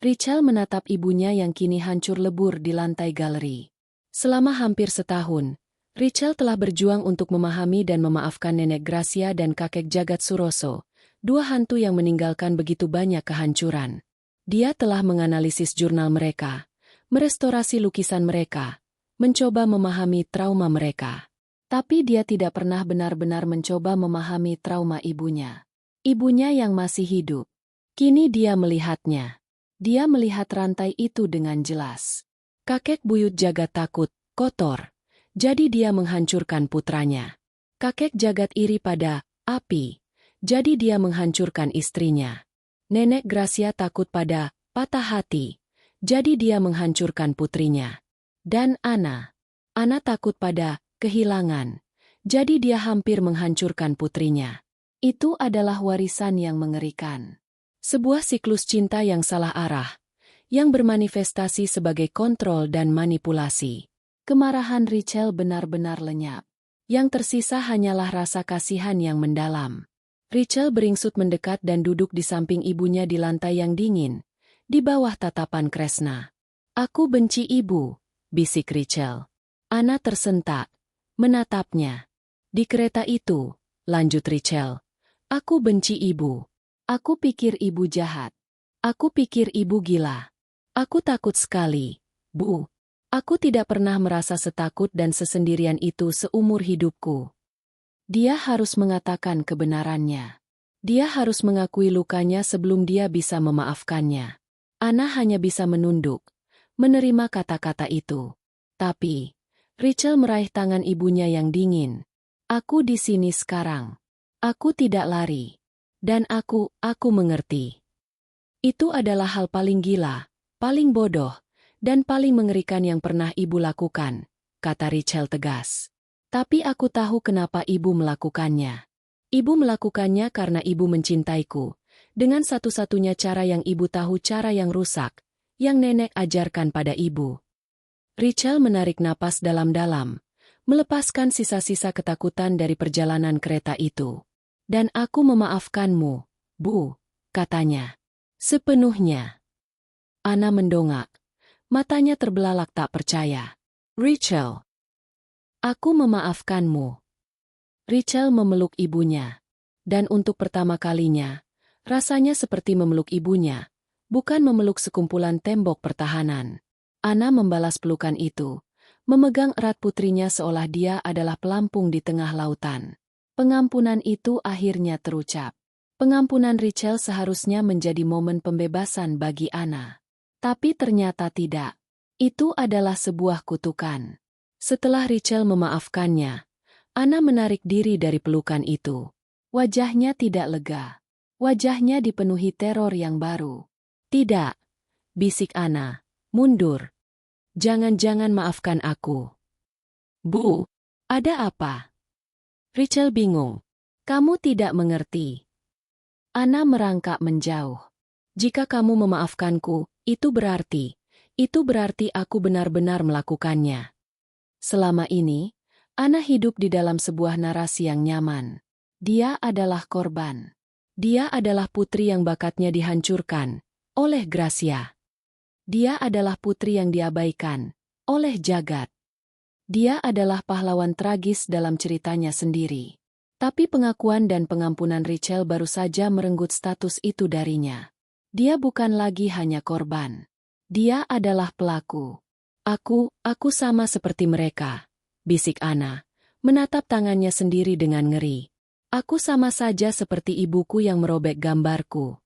Rachel menatap ibunya yang kini hancur lebur di lantai galeri. Selama hampir setahun, Rachel telah berjuang untuk memahami dan memaafkan Nenek Gracia dan kakek Jagat Suroso, dua hantu yang meninggalkan begitu banyak kehancuran. Dia telah menganalisis jurnal mereka, merestorasi lukisan mereka, mencoba memahami trauma mereka. Tapi dia tidak pernah benar-benar mencoba memahami trauma ibunya. Ibunya yang masih hidup. Kini dia melihatnya. Dia melihat rantai itu dengan jelas. Kakek buyut Jagat takut, kotor. Jadi dia menghancurkan putranya. Kakek Jagat iri pada api. Jadi dia menghancurkan istrinya. Nenek Gracia takut pada patah hati. Jadi dia menghancurkan putrinya. Dan Ana takut pada kehilangan. Jadi dia hampir menghancurkan putrinya. Itu adalah warisan yang mengerikan. Sebuah siklus cinta yang salah arah, yang bermanifestasi sebagai kontrol dan manipulasi. Kemarahan Rachel benar-benar lenyap. Yang tersisa hanyalah rasa kasihan yang mendalam. Rachel beringsut mendekat dan duduk di samping ibunya di lantai yang dingin, di bawah tatapan Kresna. Aku benci ibu, bisik Rachel. Ana tersentak, menatapnya. Di kereta itu, lanjut Rachel. Aku benci ibu. Aku pikir ibu jahat. Aku pikir ibu gila. Aku takut sekali, Bu. Aku tidak pernah merasa setakut dan sesendirian itu seumur hidupku. Dia harus mengatakan kebenarannya. Dia harus mengakui lukanya sebelum dia bisa memaafkannya. Ana hanya bisa menunduk, menerima kata-kata itu. Tapi, Rachel meraih tangan ibunya yang dingin. Aku di sini sekarang. Aku tidak lari. Dan aku mengerti. Itu adalah hal paling gila, paling bodoh, dan paling mengerikan yang pernah ibu lakukan, kata Rachel tegas. Tapi aku tahu kenapa ibu melakukannya. Ibu melakukannya karena ibu mencintaiku, dengan satu-satunya cara yang ibu tahu, cara yang rusak, yang nenek ajarkan pada ibu. Rachel menarik napas dalam-dalam, melepaskan sisa-sisa ketakutan dari perjalanan kereta itu. Dan aku memaafkanmu, Bu, katanya. Sepenuhnya. Ana mendongak. Matanya terbelalak tak percaya. Rachel. Aku memaafkanmu. Rachel memeluk ibunya. Dan untuk pertama kalinya, rasanya seperti memeluk ibunya, bukan memeluk sekumpulan tembok pertahanan. Ana membalas pelukan itu, memegang erat putrinya seolah dia adalah pelampung di tengah lautan. Pengampunan itu akhirnya terucap. Pengampunan Rachel seharusnya menjadi momen pembebasan bagi Ana. Tapi ternyata tidak. Itu adalah sebuah kutukan. Setelah Rachel memaafkannya, Ana menarik diri dari pelukan itu. Wajahnya tidak lega. Wajahnya dipenuhi teror yang baru. Tidak, bisik Ana. Mundur. Jangan-jangan maafkan aku. Bu, ada apa? Rachel bingung. Kamu tidak mengerti. Ana merangkak menjauh. Jika kamu memaafkanku, itu berarti aku benar-benar melakukannya. Selama ini, Ana hidup di dalam sebuah narasi yang nyaman. Dia adalah korban. Dia adalah putri yang bakatnya dihancurkan oleh Gracia. Dia adalah putri yang diabaikan oleh Jagat. Dia adalah pahlawan tragis dalam ceritanya sendiri. Tapi pengakuan dan pengampunan Rachel baru saja merenggut status itu darinya. Dia bukan lagi hanya korban. Dia adalah pelaku. Aku sama seperti mereka, bisik Ana, menatap tangannya sendiri dengan ngeri. Aku sama saja seperti ibuku yang merobek gambarku.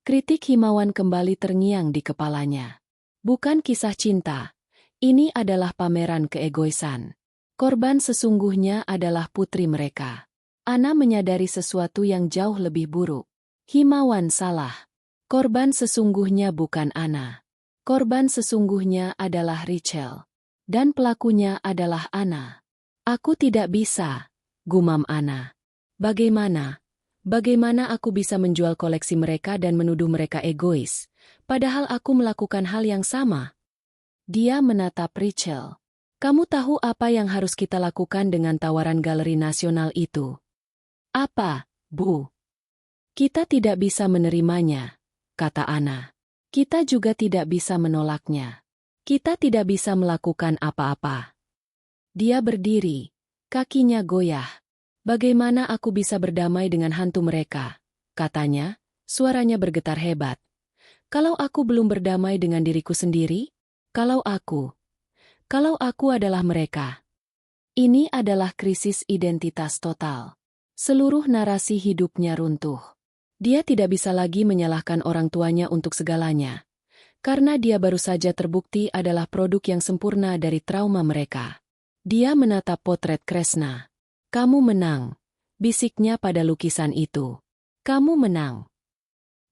Kritik Himawan kembali terngiang di kepalanya. Bukan kisah cinta. Ini adalah pameran keegoisan. Korban sesungguhnya adalah putri mereka. Ana menyadari sesuatu yang jauh lebih buruk. Himawan salah. Korban sesungguhnya bukan Ana. Korban sesungguhnya adalah Rachel. Dan pelakunya adalah Ana. Aku tidak bisa, gumam Ana. Bagaimana? Bagaimana aku bisa menjual koleksi mereka dan menuduh mereka egois, padahal aku melakukan hal yang sama? Dia menatap Rachel. Kamu tahu apa yang harus kita lakukan dengan tawaran Galeri Nasional itu? Apa, Bu? Kita tidak bisa menerimanya, kata Anna. Kita juga tidak bisa menolaknya. Kita tidak bisa melakukan apa-apa. Dia berdiri, kakinya goyah. Bagaimana aku bisa berdamai dengan hantu mereka? Katanya, suaranya bergetar hebat. Kalau aku belum berdamai dengan diriku sendiri? Kalau aku adalah mereka. Ini adalah krisis identitas total. Seluruh narasi hidupnya runtuh. Dia tidak bisa lagi menyalahkan orang tuanya untuk segalanya. Karena dia baru saja terbukti adalah produk yang sempurna dari trauma mereka. Dia menatap potret Kresna. Kamu menang, bisiknya pada lukisan itu. Kamu menang.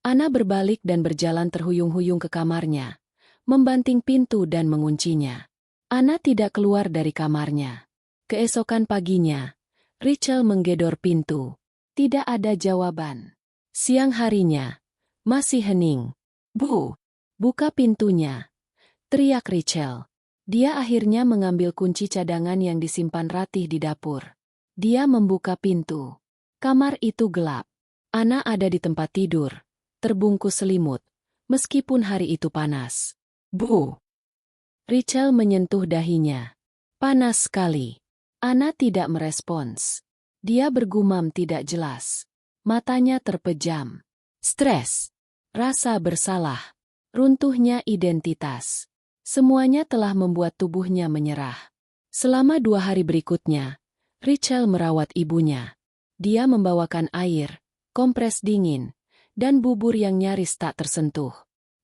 Anna berbalik dan berjalan terhuyung-huyung ke kamarnya, membanting pintu dan menguncinya. Anna tidak keluar dari kamarnya. Keesokan paginya, Rachel menggedor pintu. Tidak ada jawaban. Siang harinya, masih hening. Bu, buka pintunya, teriak Rachel. Dia akhirnya mengambil kunci cadangan yang disimpan rapih di dapur. Dia membuka pintu. Kamar itu gelap. Anna ada di tempat tidur, terbungkus selimut, meskipun hari itu panas. Bu! Rachel menyentuh dahinya. Panas sekali. Anna tidak merespons. Dia bergumam tidak jelas. Matanya terpejam. Stres. Rasa bersalah. Runtuhnya identitas. Semuanya telah membuat tubuhnya menyerah. Selama 2 hari berikutnya, Rachel merawat ibunya. Dia membawakan air, kompres dingin, dan bubur yang nyaris tak tersentuh.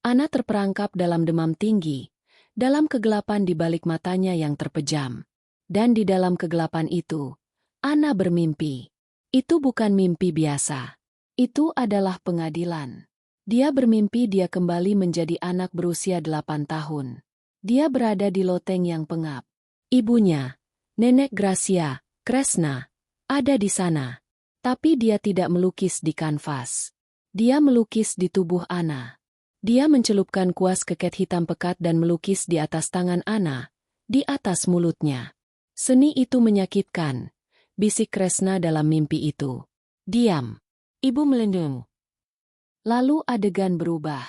Anna terperangkap dalam demam tinggi, dalam kegelapan di balik matanya yang terpejam. Dan di dalam kegelapan itu, Anna bermimpi. Itu bukan mimpi biasa. Itu adalah pengadilan. Dia bermimpi dia kembali menjadi anak berusia 8 tahun. Dia berada di loteng yang pengap. Ibunya, Nenek Gracia, Kresna, ada di sana. Tapi dia tidak melukis di kanvas. Dia melukis di tubuh Anna. Dia mencelupkan kuas keket hitam pekat dan melukis di atas tangan Anna, di atas mulutnya. Seni itu menyakitkan, bisik Kresna dalam mimpi itu. Diam. Ibu melindung. Lalu adegan berubah.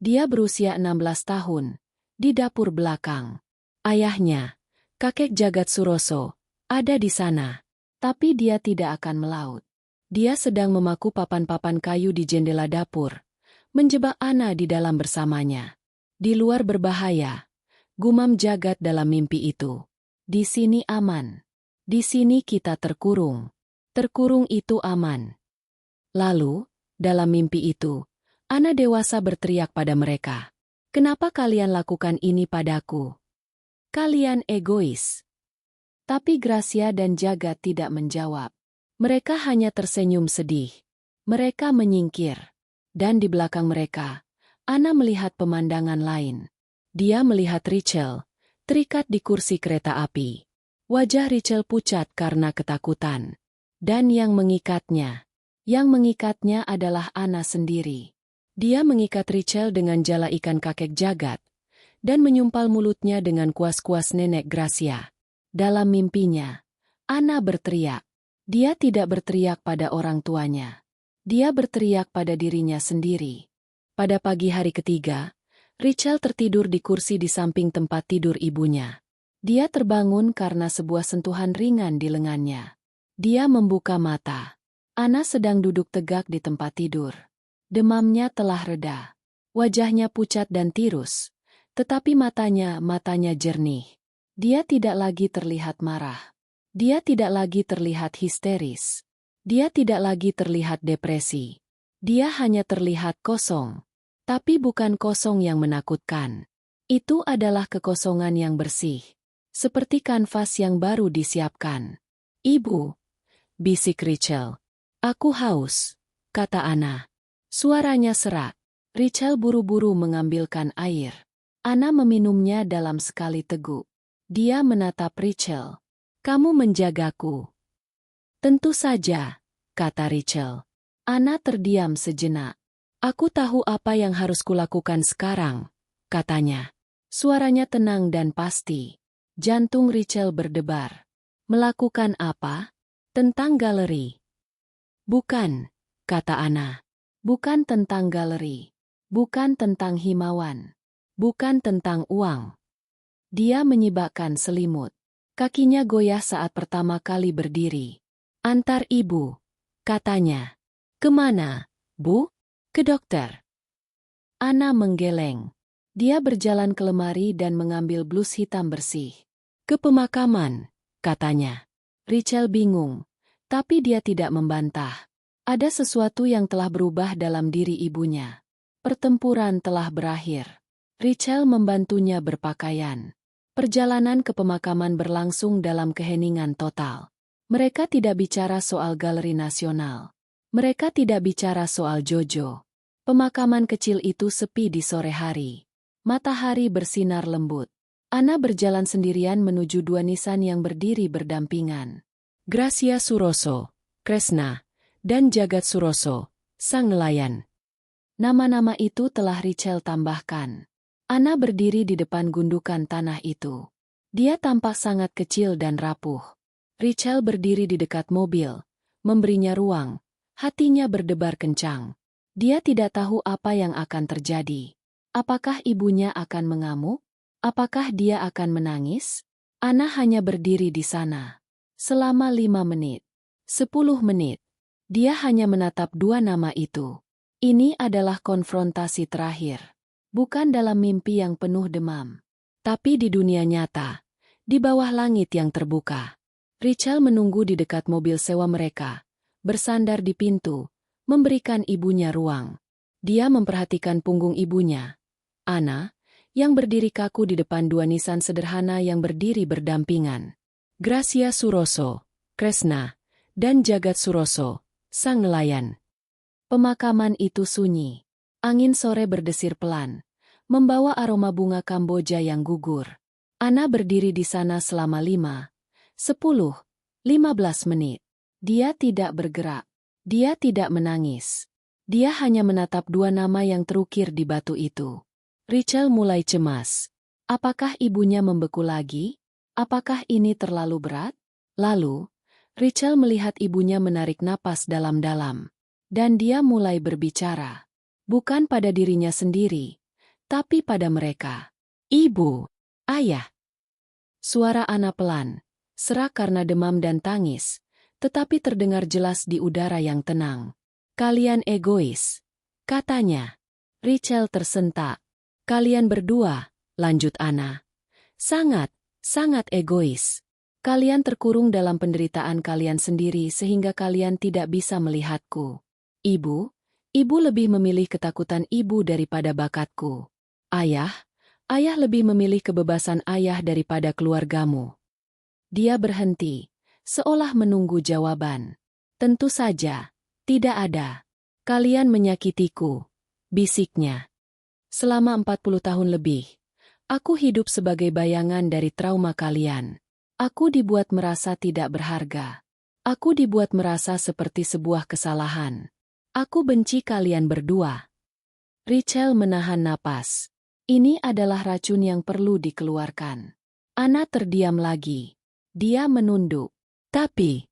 Dia berusia 16 tahun, di dapur belakang. Ayahnya, kakek Jagat Suroso, ada di sana. Tapi dia tidak akan melaut. Dia sedang memaku papan-papan kayu di jendela dapur, menjebak Anna di dalam bersamanya. Di luar berbahaya, gumam Jagat dalam mimpi itu. Di sini aman. Di sini kita terkurung. Terkurung itu aman. Lalu, dalam mimpi itu, Anna dewasa berteriak pada mereka. Kenapa kalian lakukan ini padaku? Kalian egois. Tapi Gracia dan Jagat tidak menjawab. Mereka hanya tersenyum sedih. Mereka menyingkir. Dan di belakang mereka, Anna melihat pemandangan lain. Dia melihat Rachel, terikat di kursi kereta api. Wajah Rachel pucat karena ketakutan. Dan yang mengikatnya adalah Anna sendiri. Dia mengikat Rachel dengan jala ikan kakek Jagat, dan menyumpal mulutnya dengan kuas-kuas Nenek Gracia. Dalam mimpinya, Anna berteriak. Dia tidak berteriak pada orang tuanya. Dia berteriak pada dirinya sendiri. Pada pagi hari ketiga, Rachel tertidur di kursi di samping tempat tidur ibunya. Dia terbangun karena sebuah sentuhan ringan di lengannya. Dia membuka mata. Anna sedang duduk tegak di tempat tidur. Demamnya telah reda. Wajahnya pucat dan tirus, tetapi matanya jernih. Dia tidak lagi terlihat marah. Dia tidak lagi terlihat histeris. Dia tidak lagi terlihat depresi. Dia hanya terlihat kosong. Tapi bukan kosong yang menakutkan. Itu adalah kekosongan yang bersih. Seperti kanvas yang baru disiapkan. Ibu, bisik Rachel. Aku haus, kata Anna. Suaranya serak. Rachel buru-buru mengambilkan air. Anna meminumnya dalam sekali teguk. Dia menatap Rachel. Kamu menjagaku. Tentu saja, kata Rachel. Anna terdiam sejenak. Aku tahu apa yang harus kulakukan sekarang, katanya. Suaranya tenang dan pasti. Jantung Rachel berdebar. Melakukan apa? Tentang galeri. Bukan, kata Anna. Bukan tentang galeri. Bukan tentang himawan. Bukan tentang uang. Dia menyibakkan selimut. Kakinya goyah saat pertama kali berdiri. Antar ibu, katanya. Kemana, Bu? Ke dokter. Anna menggeleng. Dia berjalan ke lemari dan mengambil blus hitam bersih. Ke pemakaman, katanya. Rachel bingung, tapi dia tidak membantah. Ada sesuatu yang telah berubah dalam diri ibunya. Pertempuran telah berakhir. Rachel membantunya berpakaian. Perjalanan ke pemakaman berlangsung dalam keheningan total. Mereka tidak bicara soal Galeri Nasional. Mereka tidak bicara soal Jojo. Pemakaman kecil itu sepi di sore hari. Matahari bersinar lembut. Anna berjalan sendirian menuju dua nisan yang berdiri berdampingan. Gracia Suroso, Kresna, dan Jagat Suroso, sang nelayan. Nama-nama itu telah Rachel tambahkan. Anna berdiri di depan gundukan tanah itu. Dia tampak sangat kecil dan rapuh. Rachel berdiri di dekat mobil, memberinya ruang. Hatinya berdebar kencang. Dia tidak tahu apa yang akan terjadi. Apakah ibunya akan mengamuk? Apakah dia akan menangis? Anna hanya berdiri di sana. Selama 5 menit. 10 menit. Dia hanya menatap dua nama itu. Ini adalah konfrontasi terakhir. Bukan dalam mimpi yang penuh demam. Tapi di dunia nyata. Di bawah langit yang terbuka. Rachel menunggu di dekat mobil sewa mereka. Bersandar di pintu. Memberikan ibunya ruang. Dia memperhatikan punggung ibunya. Anna, yang berdiri kaku di depan dua nisan sederhana yang berdiri berdampingan. Gracia Suroso, Kresna, dan Jagat Suroso, sang nelayan. Pemakaman itu sunyi. Angin sore berdesir pelan, membawa aroma bunga Kamboja yang gugur. Anna berdiri di sana selama 5, 10, 15 menit. Dia tidak bergerak. Dia tidak menangis. Dia hanya menatap dua nama yang terukir di batu itu. Rachel mulai cemas. Apakah ibunya membeku lagi? Apakah ini terlalu berat? Lalu, Rachel melihat ibunya menarik napas dalam-dalam. Dan dia mulai berbicara. Bukan pada dirinya sendiri, tapi pada mereka. Ibu, ayah. Suara Anna pelan, serak karena demam dan tangis, tetapi terdengar jelas di udara yang tenang. Kalian egois, katanya. Rachel tersentak. Kalian berdua, lanjut Anna. Sangat, sangat egois. Kalian terkurung dalam penderitaan kalian sendiri sehingga kalian tidak bisa melihatku. Ibu lebih memilih ketakutan ibu daripada bakatku. Ayah lebih memilih kebebasan ayah daripada keluargamu. Dia berhenti, seolah menunggu jawaban. Tentu saja, tidak ada. Kalian menyakitiku, bisiknya. Selama 40 tahun lebih, aku hidup sebagai bayangan dari trauma kalian. Aku dibuat merasa tidak berharga. Aku dibuat merasa seperti sebuah kesalahan. Aku benci kalian berdua. Rachel menahan napas. Ini adalah racun yang perlu dikeluarkan. Anna terdiam lagi. Dia menunduk. Tapi,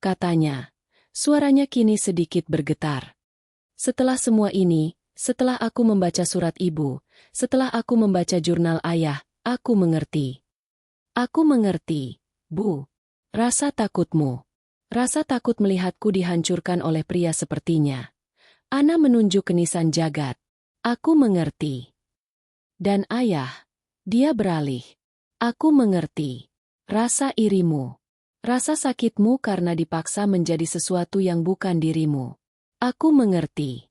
katanya, suaranya kini sedikit bergetar. Setelah semua ini, setelah aku membaca surat ibu, setelah aku membaca jurnal ayah, aku mengerti. Aku mengerti, Bu. Rasa takutmu. Rasa takut melihatku dihancurkan oleh pria sepertinya. Anna menunjuk ke nisan Jagat. Aku mengerti. Dan ayah, dia beralih. Aku mengerti. Rasa irimu. Rasa sakitmu karena dipaksa menjadi sesuatu yang bukan dirimu. Aku mengerti.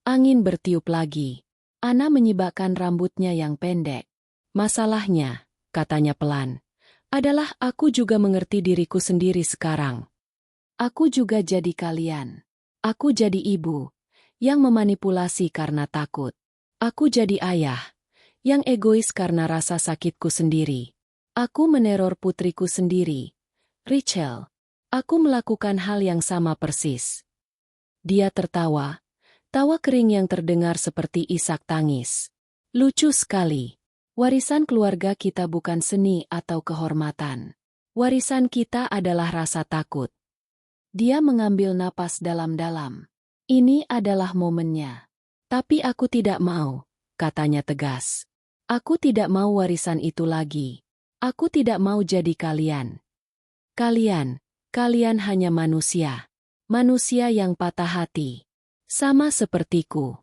Angin bertiup lagi. Anna menyibakkan rambutnya yang pendek. Masalahnya, katanya pelan, adalah aku juga mengerti diriku sendiri sekarang. Aku juga jadi kalian. Aku jadi ibu, yang memanipulasi karena takut. Aku jadi ayah, yang egois karena rasa sakitku sendiri. Aku meneror putriku sendiri, Rachel. Aku melakukan hal yang sama persis. Dia tertawa, tawa kering yang terdengar seperti isak tangis. Lucu sekali. Warisan keluarga kita bukan seni atau kehormatan. Warisan kita adalah rasa takut. Dia mengambil napas dalam-dalam. Ini adalah momennya. Tapi aku tidak mau, katanya tegas. Aku tidak mau warisan itu lagi. Aku tidak mau jadi kalian. Kalian hanya manusia. Manusia yang patah hati. Sama sepertiku.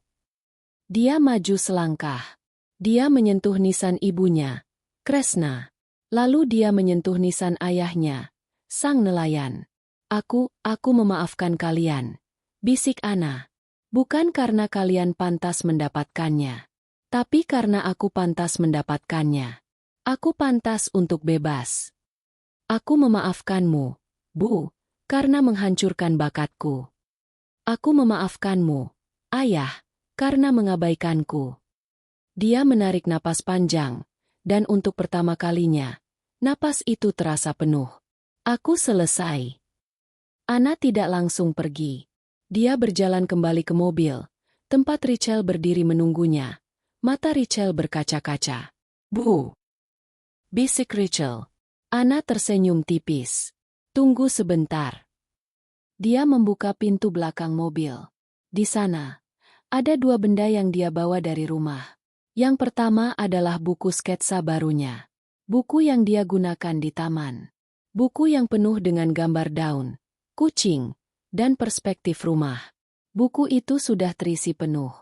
Dia maju selangkah. Dia menyentuh nisan ibunya, Kresna. Lalu dia menyentuh nisan ayahnya, sang nelayan. Aku memaafkan kalian, bisik Ana. Bukan karena kalian pantas mendapatkannya. Tapi karena aku pantas mendapatkannya. Aku pantas untuk bebas. Aku memaafkanmu, Bu, karena menghancurkan bakatku. Aku memaafkanmu, Ayah, karena mengabaikanku. Dia menarik napas panjang, dan untuk pertama kalinya, napas itu terasa penuh. Aku selesai. Ana tidak langsung pergi. Dia berjalan kembali ke mobil, tempat Richelle berdiri menunggunya. Mata Richelle berkaca-kaca. Bu! Bisik Richelle. Ana tersenyum tipis. Tunggu sebentar. Dia membuka pintu belakang mobil. Di sana, ada dua benda yang dia bawa dari rumah. Yang pertama adalah buku sketsa barunya. Buku yang dia gunakan di taman. Buku yang penuh dengan gambar daun, kucing, dan perspektif rumah. Buku itu sudah terisi penuh.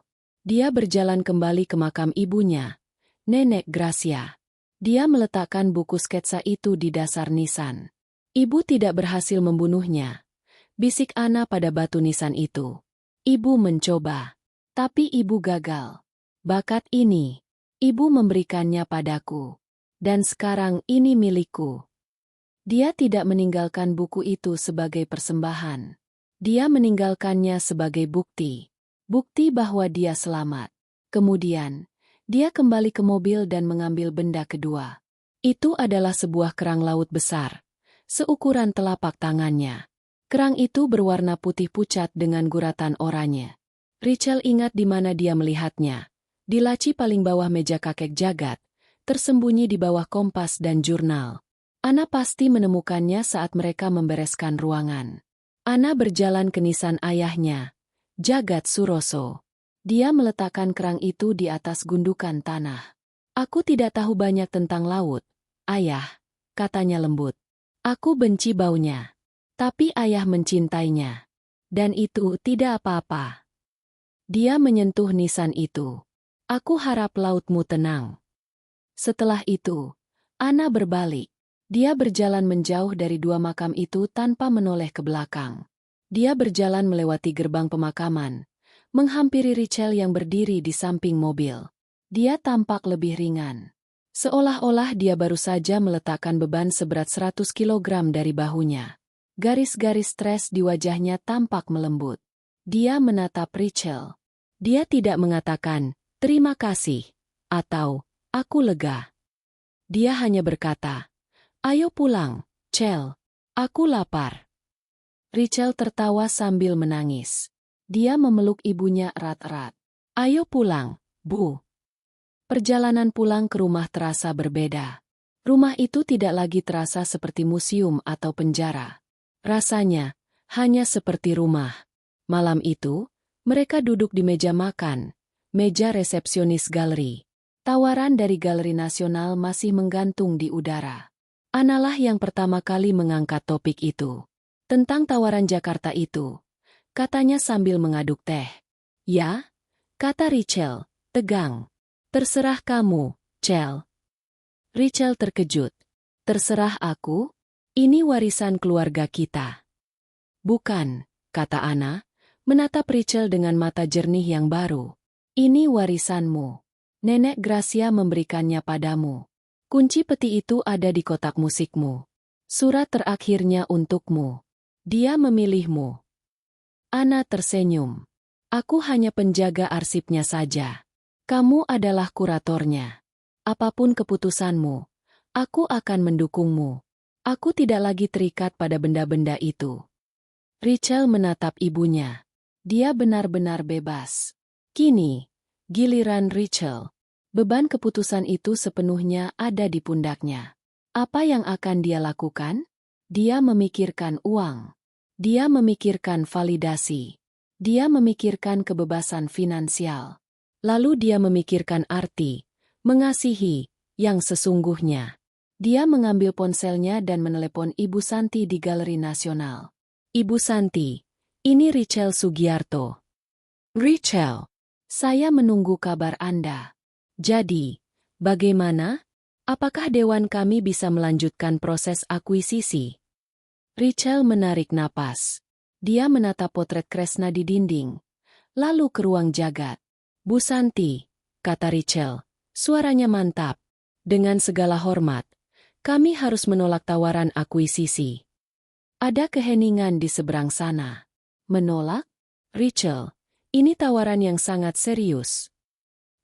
Dia berjalan kembali ke makam ibunya, Nenek Gracia. Dia meletakkan buku sketsa itu di dasar nisan. Ibu tidak berhasil membunuhnya, bisik Ana pada batu nisan itu. Ibu mencoba, tapi ibu gagal. Bakat ini, ibu memberikannya padaku. Dan sekarang ini milikku. Dia tidak meninggalkan buku itu sebagai persembahan. Dia meninggalkannya sebagai bukti. Bukti bahwa dia selamat. Kemudian, dia kembali ke mobil dan mengambil benda kedua. Itu adalah sebuah kerang laut besar, seukuran telapak tangannya. Kerang itu berwarna putih pucat dengan guratan oranye. Richelle ingat di mana dia melihatnya. Di laci paling bawah meja kakek jagat, tersembunyi di bawah kompas dan jurnal. Ana pasti menemukannya saat mereka membereskan ruangan. Ana berjalan ke nisan ayahnya, Jagat Suroso. Dia meletakkan kerang itu di atas gundukan tanah. Aku tidak tahu banyak tentang laut, Ayah, katanya lembut. Aku benci baunya. Tapi ayah mencintainya. Dan itu tidak apa-apa. Dia menyentuh nisan itu. Aku harap lautmu tenang. Setelah itu, Ana berbalik. Dia berjalan menjauh dari dua makam itu tanpa menoleh ke belakang. Dia berjalan melewati gerbang pemakaman, menghampiri Richelle yang berdiri di samping mobil. Dia tampak lebih ringan. Seolah-olah dia baru saja meletakkan beban seberat 100 kilogram dari bahunya. Garis-garis stres di wajahnya tampak melembut. Dia menatap Richelle. Dia tidak mengatakan, "Terima kasih," atau "Aku lega." Dia hanya berkata, "Ayo pulang, Chell. Aku lapar." Richelle tertawa sambil menangis. Dia memeluk ibunya erat-erat. "Ayo pulang, Bu." Perjalanan pulang ke rumah terasa berbeda. Rumah itu tidak lagi terasa seperti museum atau penjara. Rasanya hanya seperti rumah. Malam itu, mereka duduk di meja makan, meja resepsionis galeri. Tawaran dari Galeri Nasional masih menggantung di udara. Analah yang pertama kali mengangkat topik itu. Tentang tawaran Jakarta itu, katanya sambil mengaduk teh. "Ya?" kata Richelle, tegang. "Terserah kamu, Chell." Richelle terkejut. "Terserah aku? Ini warisan keluarga kita." "Bukan," kata Ana, menatap Richelle dengan mata jernih yang baru. "Ini warisanmu. Nenek Gracia memberikannya padamu. Kunci peti itu ada di kotak musikmu. Surat terakhirnya untukmu. Dia memilihmu." Ana tersenyum. "Aku hanya penjaga arsipnya saja. Kamu adalah kuratornya. Apapun keputusanmu, aku akan mendukungmu." Aku tidak lagi terikat pada benda-benda itu. Rachel menatap ibunya. Dia benar-benar bebas. Kini, giliran Rachel. Beban keputusan itu sepenuhnya ada di pundaknya. Apa yang akan dia lakukan? Dia memikirkan uang. Dia memikirkan validasi. Dia memikirkan kebebasan finansial. Lalu dia memikirkan arti, mengasihi, yang sesungguhnya. Dia mengambil ponselnya dan menelepon Ibu Santi di Galeri Nasional. Ibu Santi, ini Rachel Sugiarto. Rachel, saya menunggu kabar Anda. Jadi, bagaimana? Apakah dewan kami bisa melanjutkan proses akuisisi? Rachel menarik napas. Dia menatap potret Kresna di dinding. Lalu ke ruang jagat. Bu Santi, kata Rachel, suaranya mantap. Dengan segala hormat, kami harus menolak tawaran akuisisi. Ada keheningan di seberang sana. Menolak? Rachel, ini tawaran yang sangat serius.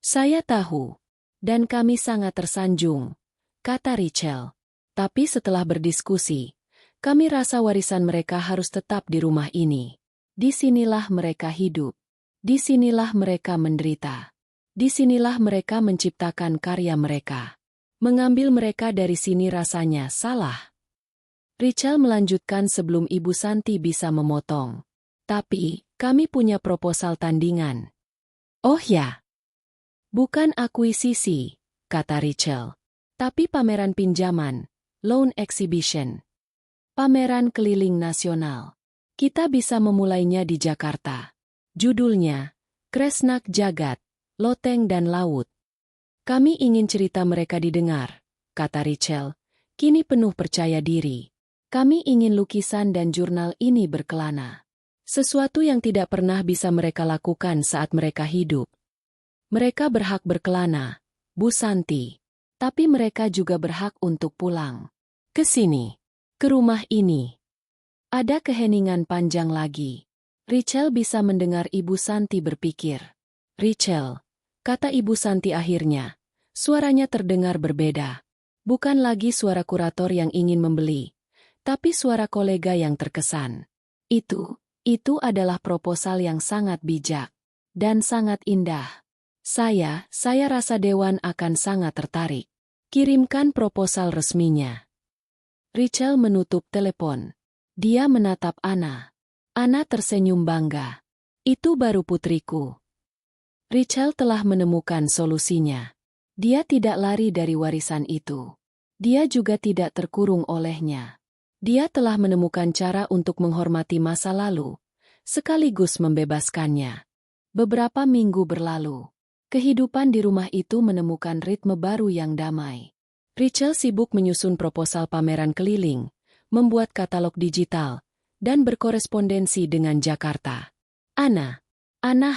Saya tahu. Dan kami sangat tersanjung, kata Rachel. Tapi setelah berdiskusi, kami rasa warisan mereka harus tetap di rumah ini. Disinilah mereka hidup. Disinilah mereka menderita. Disinilah mereka menciptakan karya mereka. Mengambil mereka dari sini rasanya salah. Rachel melanjutkan sebelum Ibu Santi bisa memotong. Tapi, kami punya proposal tandingan. Oh ya. Bukan akuisisi, kata Rachel. Tapi pameran pinjaman, loan exhibition. Pameran keliling nasional. Kita bisa memulainya di Jakarta. Judulnya, Kresnak Jagat, Loteng dan Laut. Kami ingin cerita mereka didengar, kata Rachel, kini penuh percaya diri. Kami ingin lukisan dan jurnal ini berkelana. Sesuatu yang tidak pernah bisa mereka lakukan saat mereka hidup. Mereka berhak berkelana, Bu Santi. Tapi mereka juga berhak untuk pulang. Ke sini. Ke rumah ini. Ada keheningan panjang lagi. Rachel bisa mendengar Ibu Santi berpikir. Rachel, kata Ibu Santi akhirnya. Suaranya terdengar berbeda. Bukan lagi suara kurator yang ingin membeli. Tapi suara kolega yang terkesan. Itu adalah proposal yang sangat bijak. Dan sangat indah. Saya rasa Dewan akan sangat tertarik. Kirimkan proposal resminya. Rachel menutup telepon. Dia menatap Anna. Anna tersenyum bangga. Itu baru putriku. Rachel telah menemukan solusinya. Dia tidak lari dari warisan itu. Dia juga tidak terkurung olehnya. Dia telah menemukan cara untuk menghormati masa lalu, sekaligus membebaskannya. Beberapa minggu berlalu. Kehidupan di rumah itu menemukan ritme baru yang damai. Rachel sibuk menyusun proposal pameran keliling, membuat katalog digital, dan berkorespondensi dengan Jakarta. Anna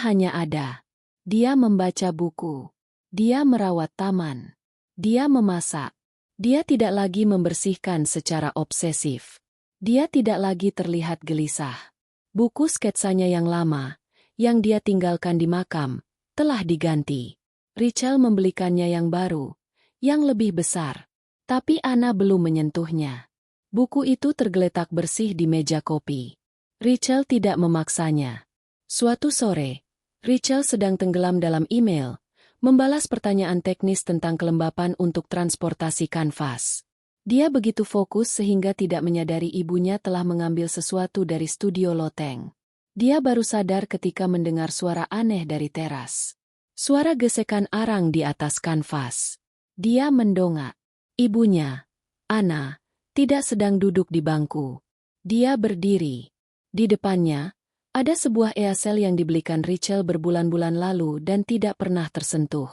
hanya ada. Dia membaca buku. Dia merawat taman. Dia memasak. Dia tidak lagi membersihkan secara obsesif. Dia tidak lagi terlihat gelisah. Buku sketsanya yang lama, yang dia tinggalkan di makam, telah diganti. Rachel membelikannya yang baru, yang lebih besar. Tapi Anna belum menyentuhnya. Buku itu tergeletak bersih di meja kopi. Rachel tidak memaksanya. Suatu sore, Rachel sedang tenggelam dalam email, membalas pertanyaan teknis tentang kelembapan untuk transportasi kanvas. Dia begitu fokus sehingga tidak menyadari ibunya telah mengambil sesuatu dari studio loteng. Dia baru sadar ketika mendengar suara aneh dari teras. Suara gesekan arang di atas kanvas. Dia mendongak. Ibunya, Anna, tidak sedang duduk di bangku. Dia berdiri. Di depannya, ada sebuah easel yang dibelikan Rachel berbulan-bulan lalu dan tidak pernah tersentuh.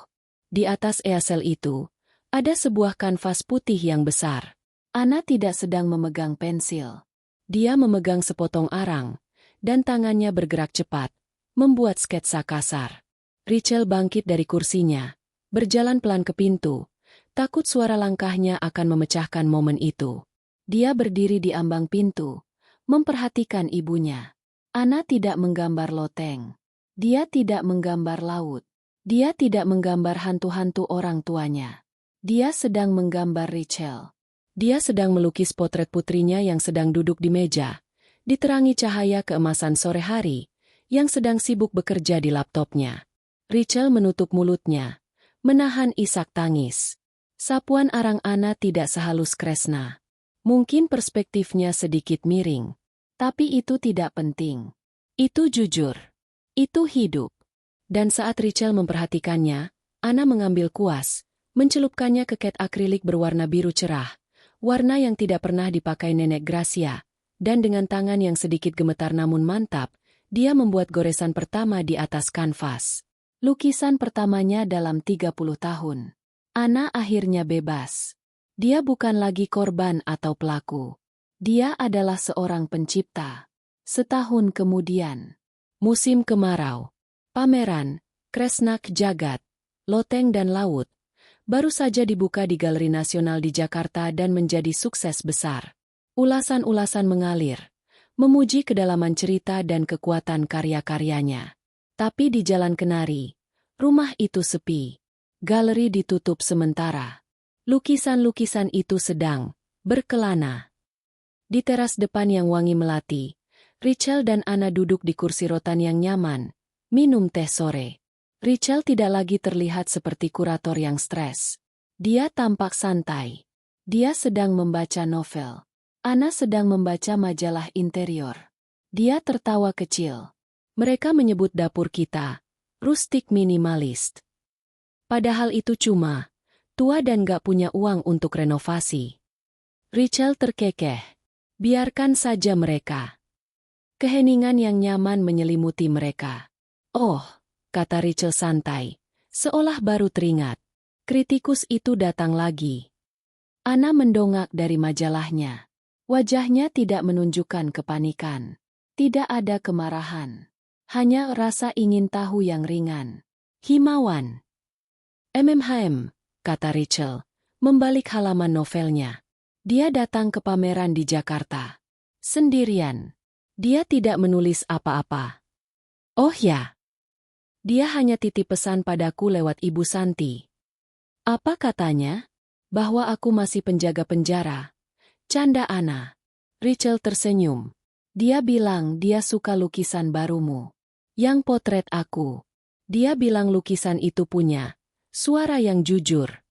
Di atas easel itu, ada sebuah kanvas putih yang besar. Anna tidak sedang memegang pensil. Dia memegang sepotong arang, dan tangannya bergerak cepat, membuat sketsa kasar. Rachel bangkit dari kursinya, berjalan pelan ke pintu, takut suara langkahnya akan memecahkan momen itu. Dia berdiri di ambang pintu, memperhatikan ibunya. Anna tidak menggambar loteng. Dia tidak menggambar laut. Dia tidak menggambar hantu-hantu orang tuanya. Dia sedang menggambar Rachel. Dia sedang melukis potret putrinya yang sedang duduk di meja, diterangi cahaya keemasan sore hari, yang sedang sibuk bekerja di laptopnya. Rachel menutup mulutnya, menahan isak tangis. Sapuan arang Ana tidak sehalus Kresna. Mungkin perspektifnya sedikit miring, tapi itu tidak penting. Itu jujur. Itu hidup. Dan saat Rachel memperhatikannya, Ana mengambil kuas, mencelupkannya ke cat akrilik berwarna biru cerah, warna yang tidak pernah dipakai Nenek Gracia, dan dengan tangan yang sedikit gemetar namun mantap, dia membuat goresan pertama di atas kanvas. Lukisan pertamanya dalam 30 tahun. Ana akhirnya bebas. Dia bukan lagi korban atau pelaku. Dia adalah seorang pencipta. Setahun kemudian, musim kemarau, pameran, Kresnak Jagat, Loteng dan Laut, baru saja dibuka di Galeri Nasional di Jakarta dan menjadi sukses besar. Ulasan-ulasan mengalir, memuji kedalaman cerita dan kekuatan karya-karyanya. Tapi di Jalan Kenari, rumah itu sepi. Galeri ditutup sementara. Lukisan-lukisan itu sedang berkelana. Di teras depan yang wangi melati, Rachel dan Ana duduk di kursi rotan yang nyaman, minum teh sore. Rachel tidak lagi terlihat seperti kurator yang stres. Dia tampak santai. Dia sedang membaca novel. Ana sedang membaca majalah interior. Dia tertawa kecil. Mereka menyebut dapur kita rustik minimalist. Padahal itu cuma tua dan gak punya uang untuk renovasi. Rachel terkekeh. Biarkan saja mereka. Keheningan yang nyaman menyelimuti mereka. Oh, kata Rachel santai, seolah baru teringat. Kritikus itu datang lagi. Ana mendongak dari majalahnya. Wajahnya tidak menunjukkan kepanikan. Tidak ada kemarahan. Hanya rasa ingin tahu yang ringan. Himawan. Kata Rachel, membalik halaman novelnya. Dia datang ke pameran di Jakarta. Sendirian. Dia tidak menulis apa-apa. Oh ya. Dia hanya titip pesan padaku lewat Ibu Santi. Apa katanya? Bahwa aku masih penjaga penjara. Canda Ana. Rachel tersenyum. Dia bilang dia suka lukisan barumu. Yang potret aku. Dia bilang lukisan itu punya suara yang jujur.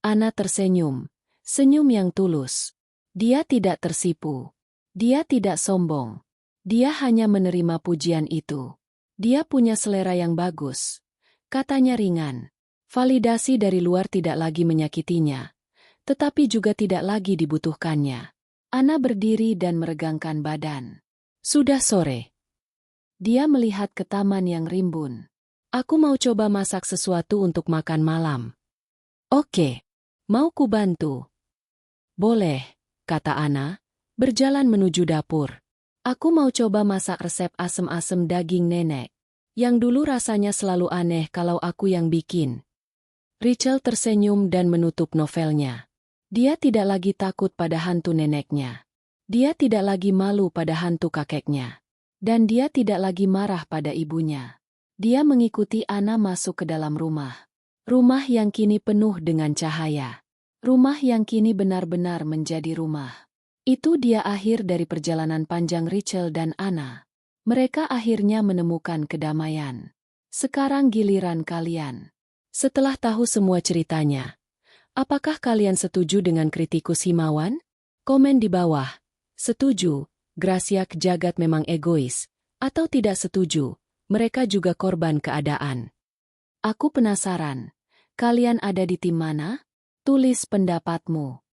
Ana tersenyum. Senyum yang tulus. Dia tidak tersipu. Dia tidak sombong. Dia hanya menerima pujian itu. Dia punya selera yang bagus. Katanya ringan. Validasi dari luar tidak lagi menyakitinya. Tetapi juga tidak lagi dibutuhkannya. Ana berdiri dan meregangkan badan. Sudah sore. Dia melihat ke taman yang rimbun. Aku mau coba masak sesuatu untuk makan malam. Oke. Mau ku bantu? Boleh, kata Ana, berjalan menuju dapur. Aku mau coba masak resep asem-asem daging nenek, yang dulu rasanya selalu aneh kalau aku yang bikin. Rachel tersenyum dan menutup novelnya. Dia tidak lagi takut pada hantu neneknya. Dia tidak lagi malu pada hantu kakeknya. Dan dia tidak lagi marah pada ibunya. Dia mengikuti Ana masuk ke dalam rumah. Rumah yang kini penuh dengan cahaya. Rumah yang kini benar-benar menjadi rumah. Itu dia akhir dari perjalanan panjang Rachel dan Ana. Mereka akhirnya menemukan kedamaian. Sekarang giliran kalian. Setelah tahu semua ceritanya, apakah kalian setuju dengan kritikus Himawan? Komen di bawah. Setuju, Gracia Jagat memang egois. Atau tidak setuju, mereka juga korban keadaan. Aku penasaran. Kalian ada di tim mana? Tulis pendapatmu.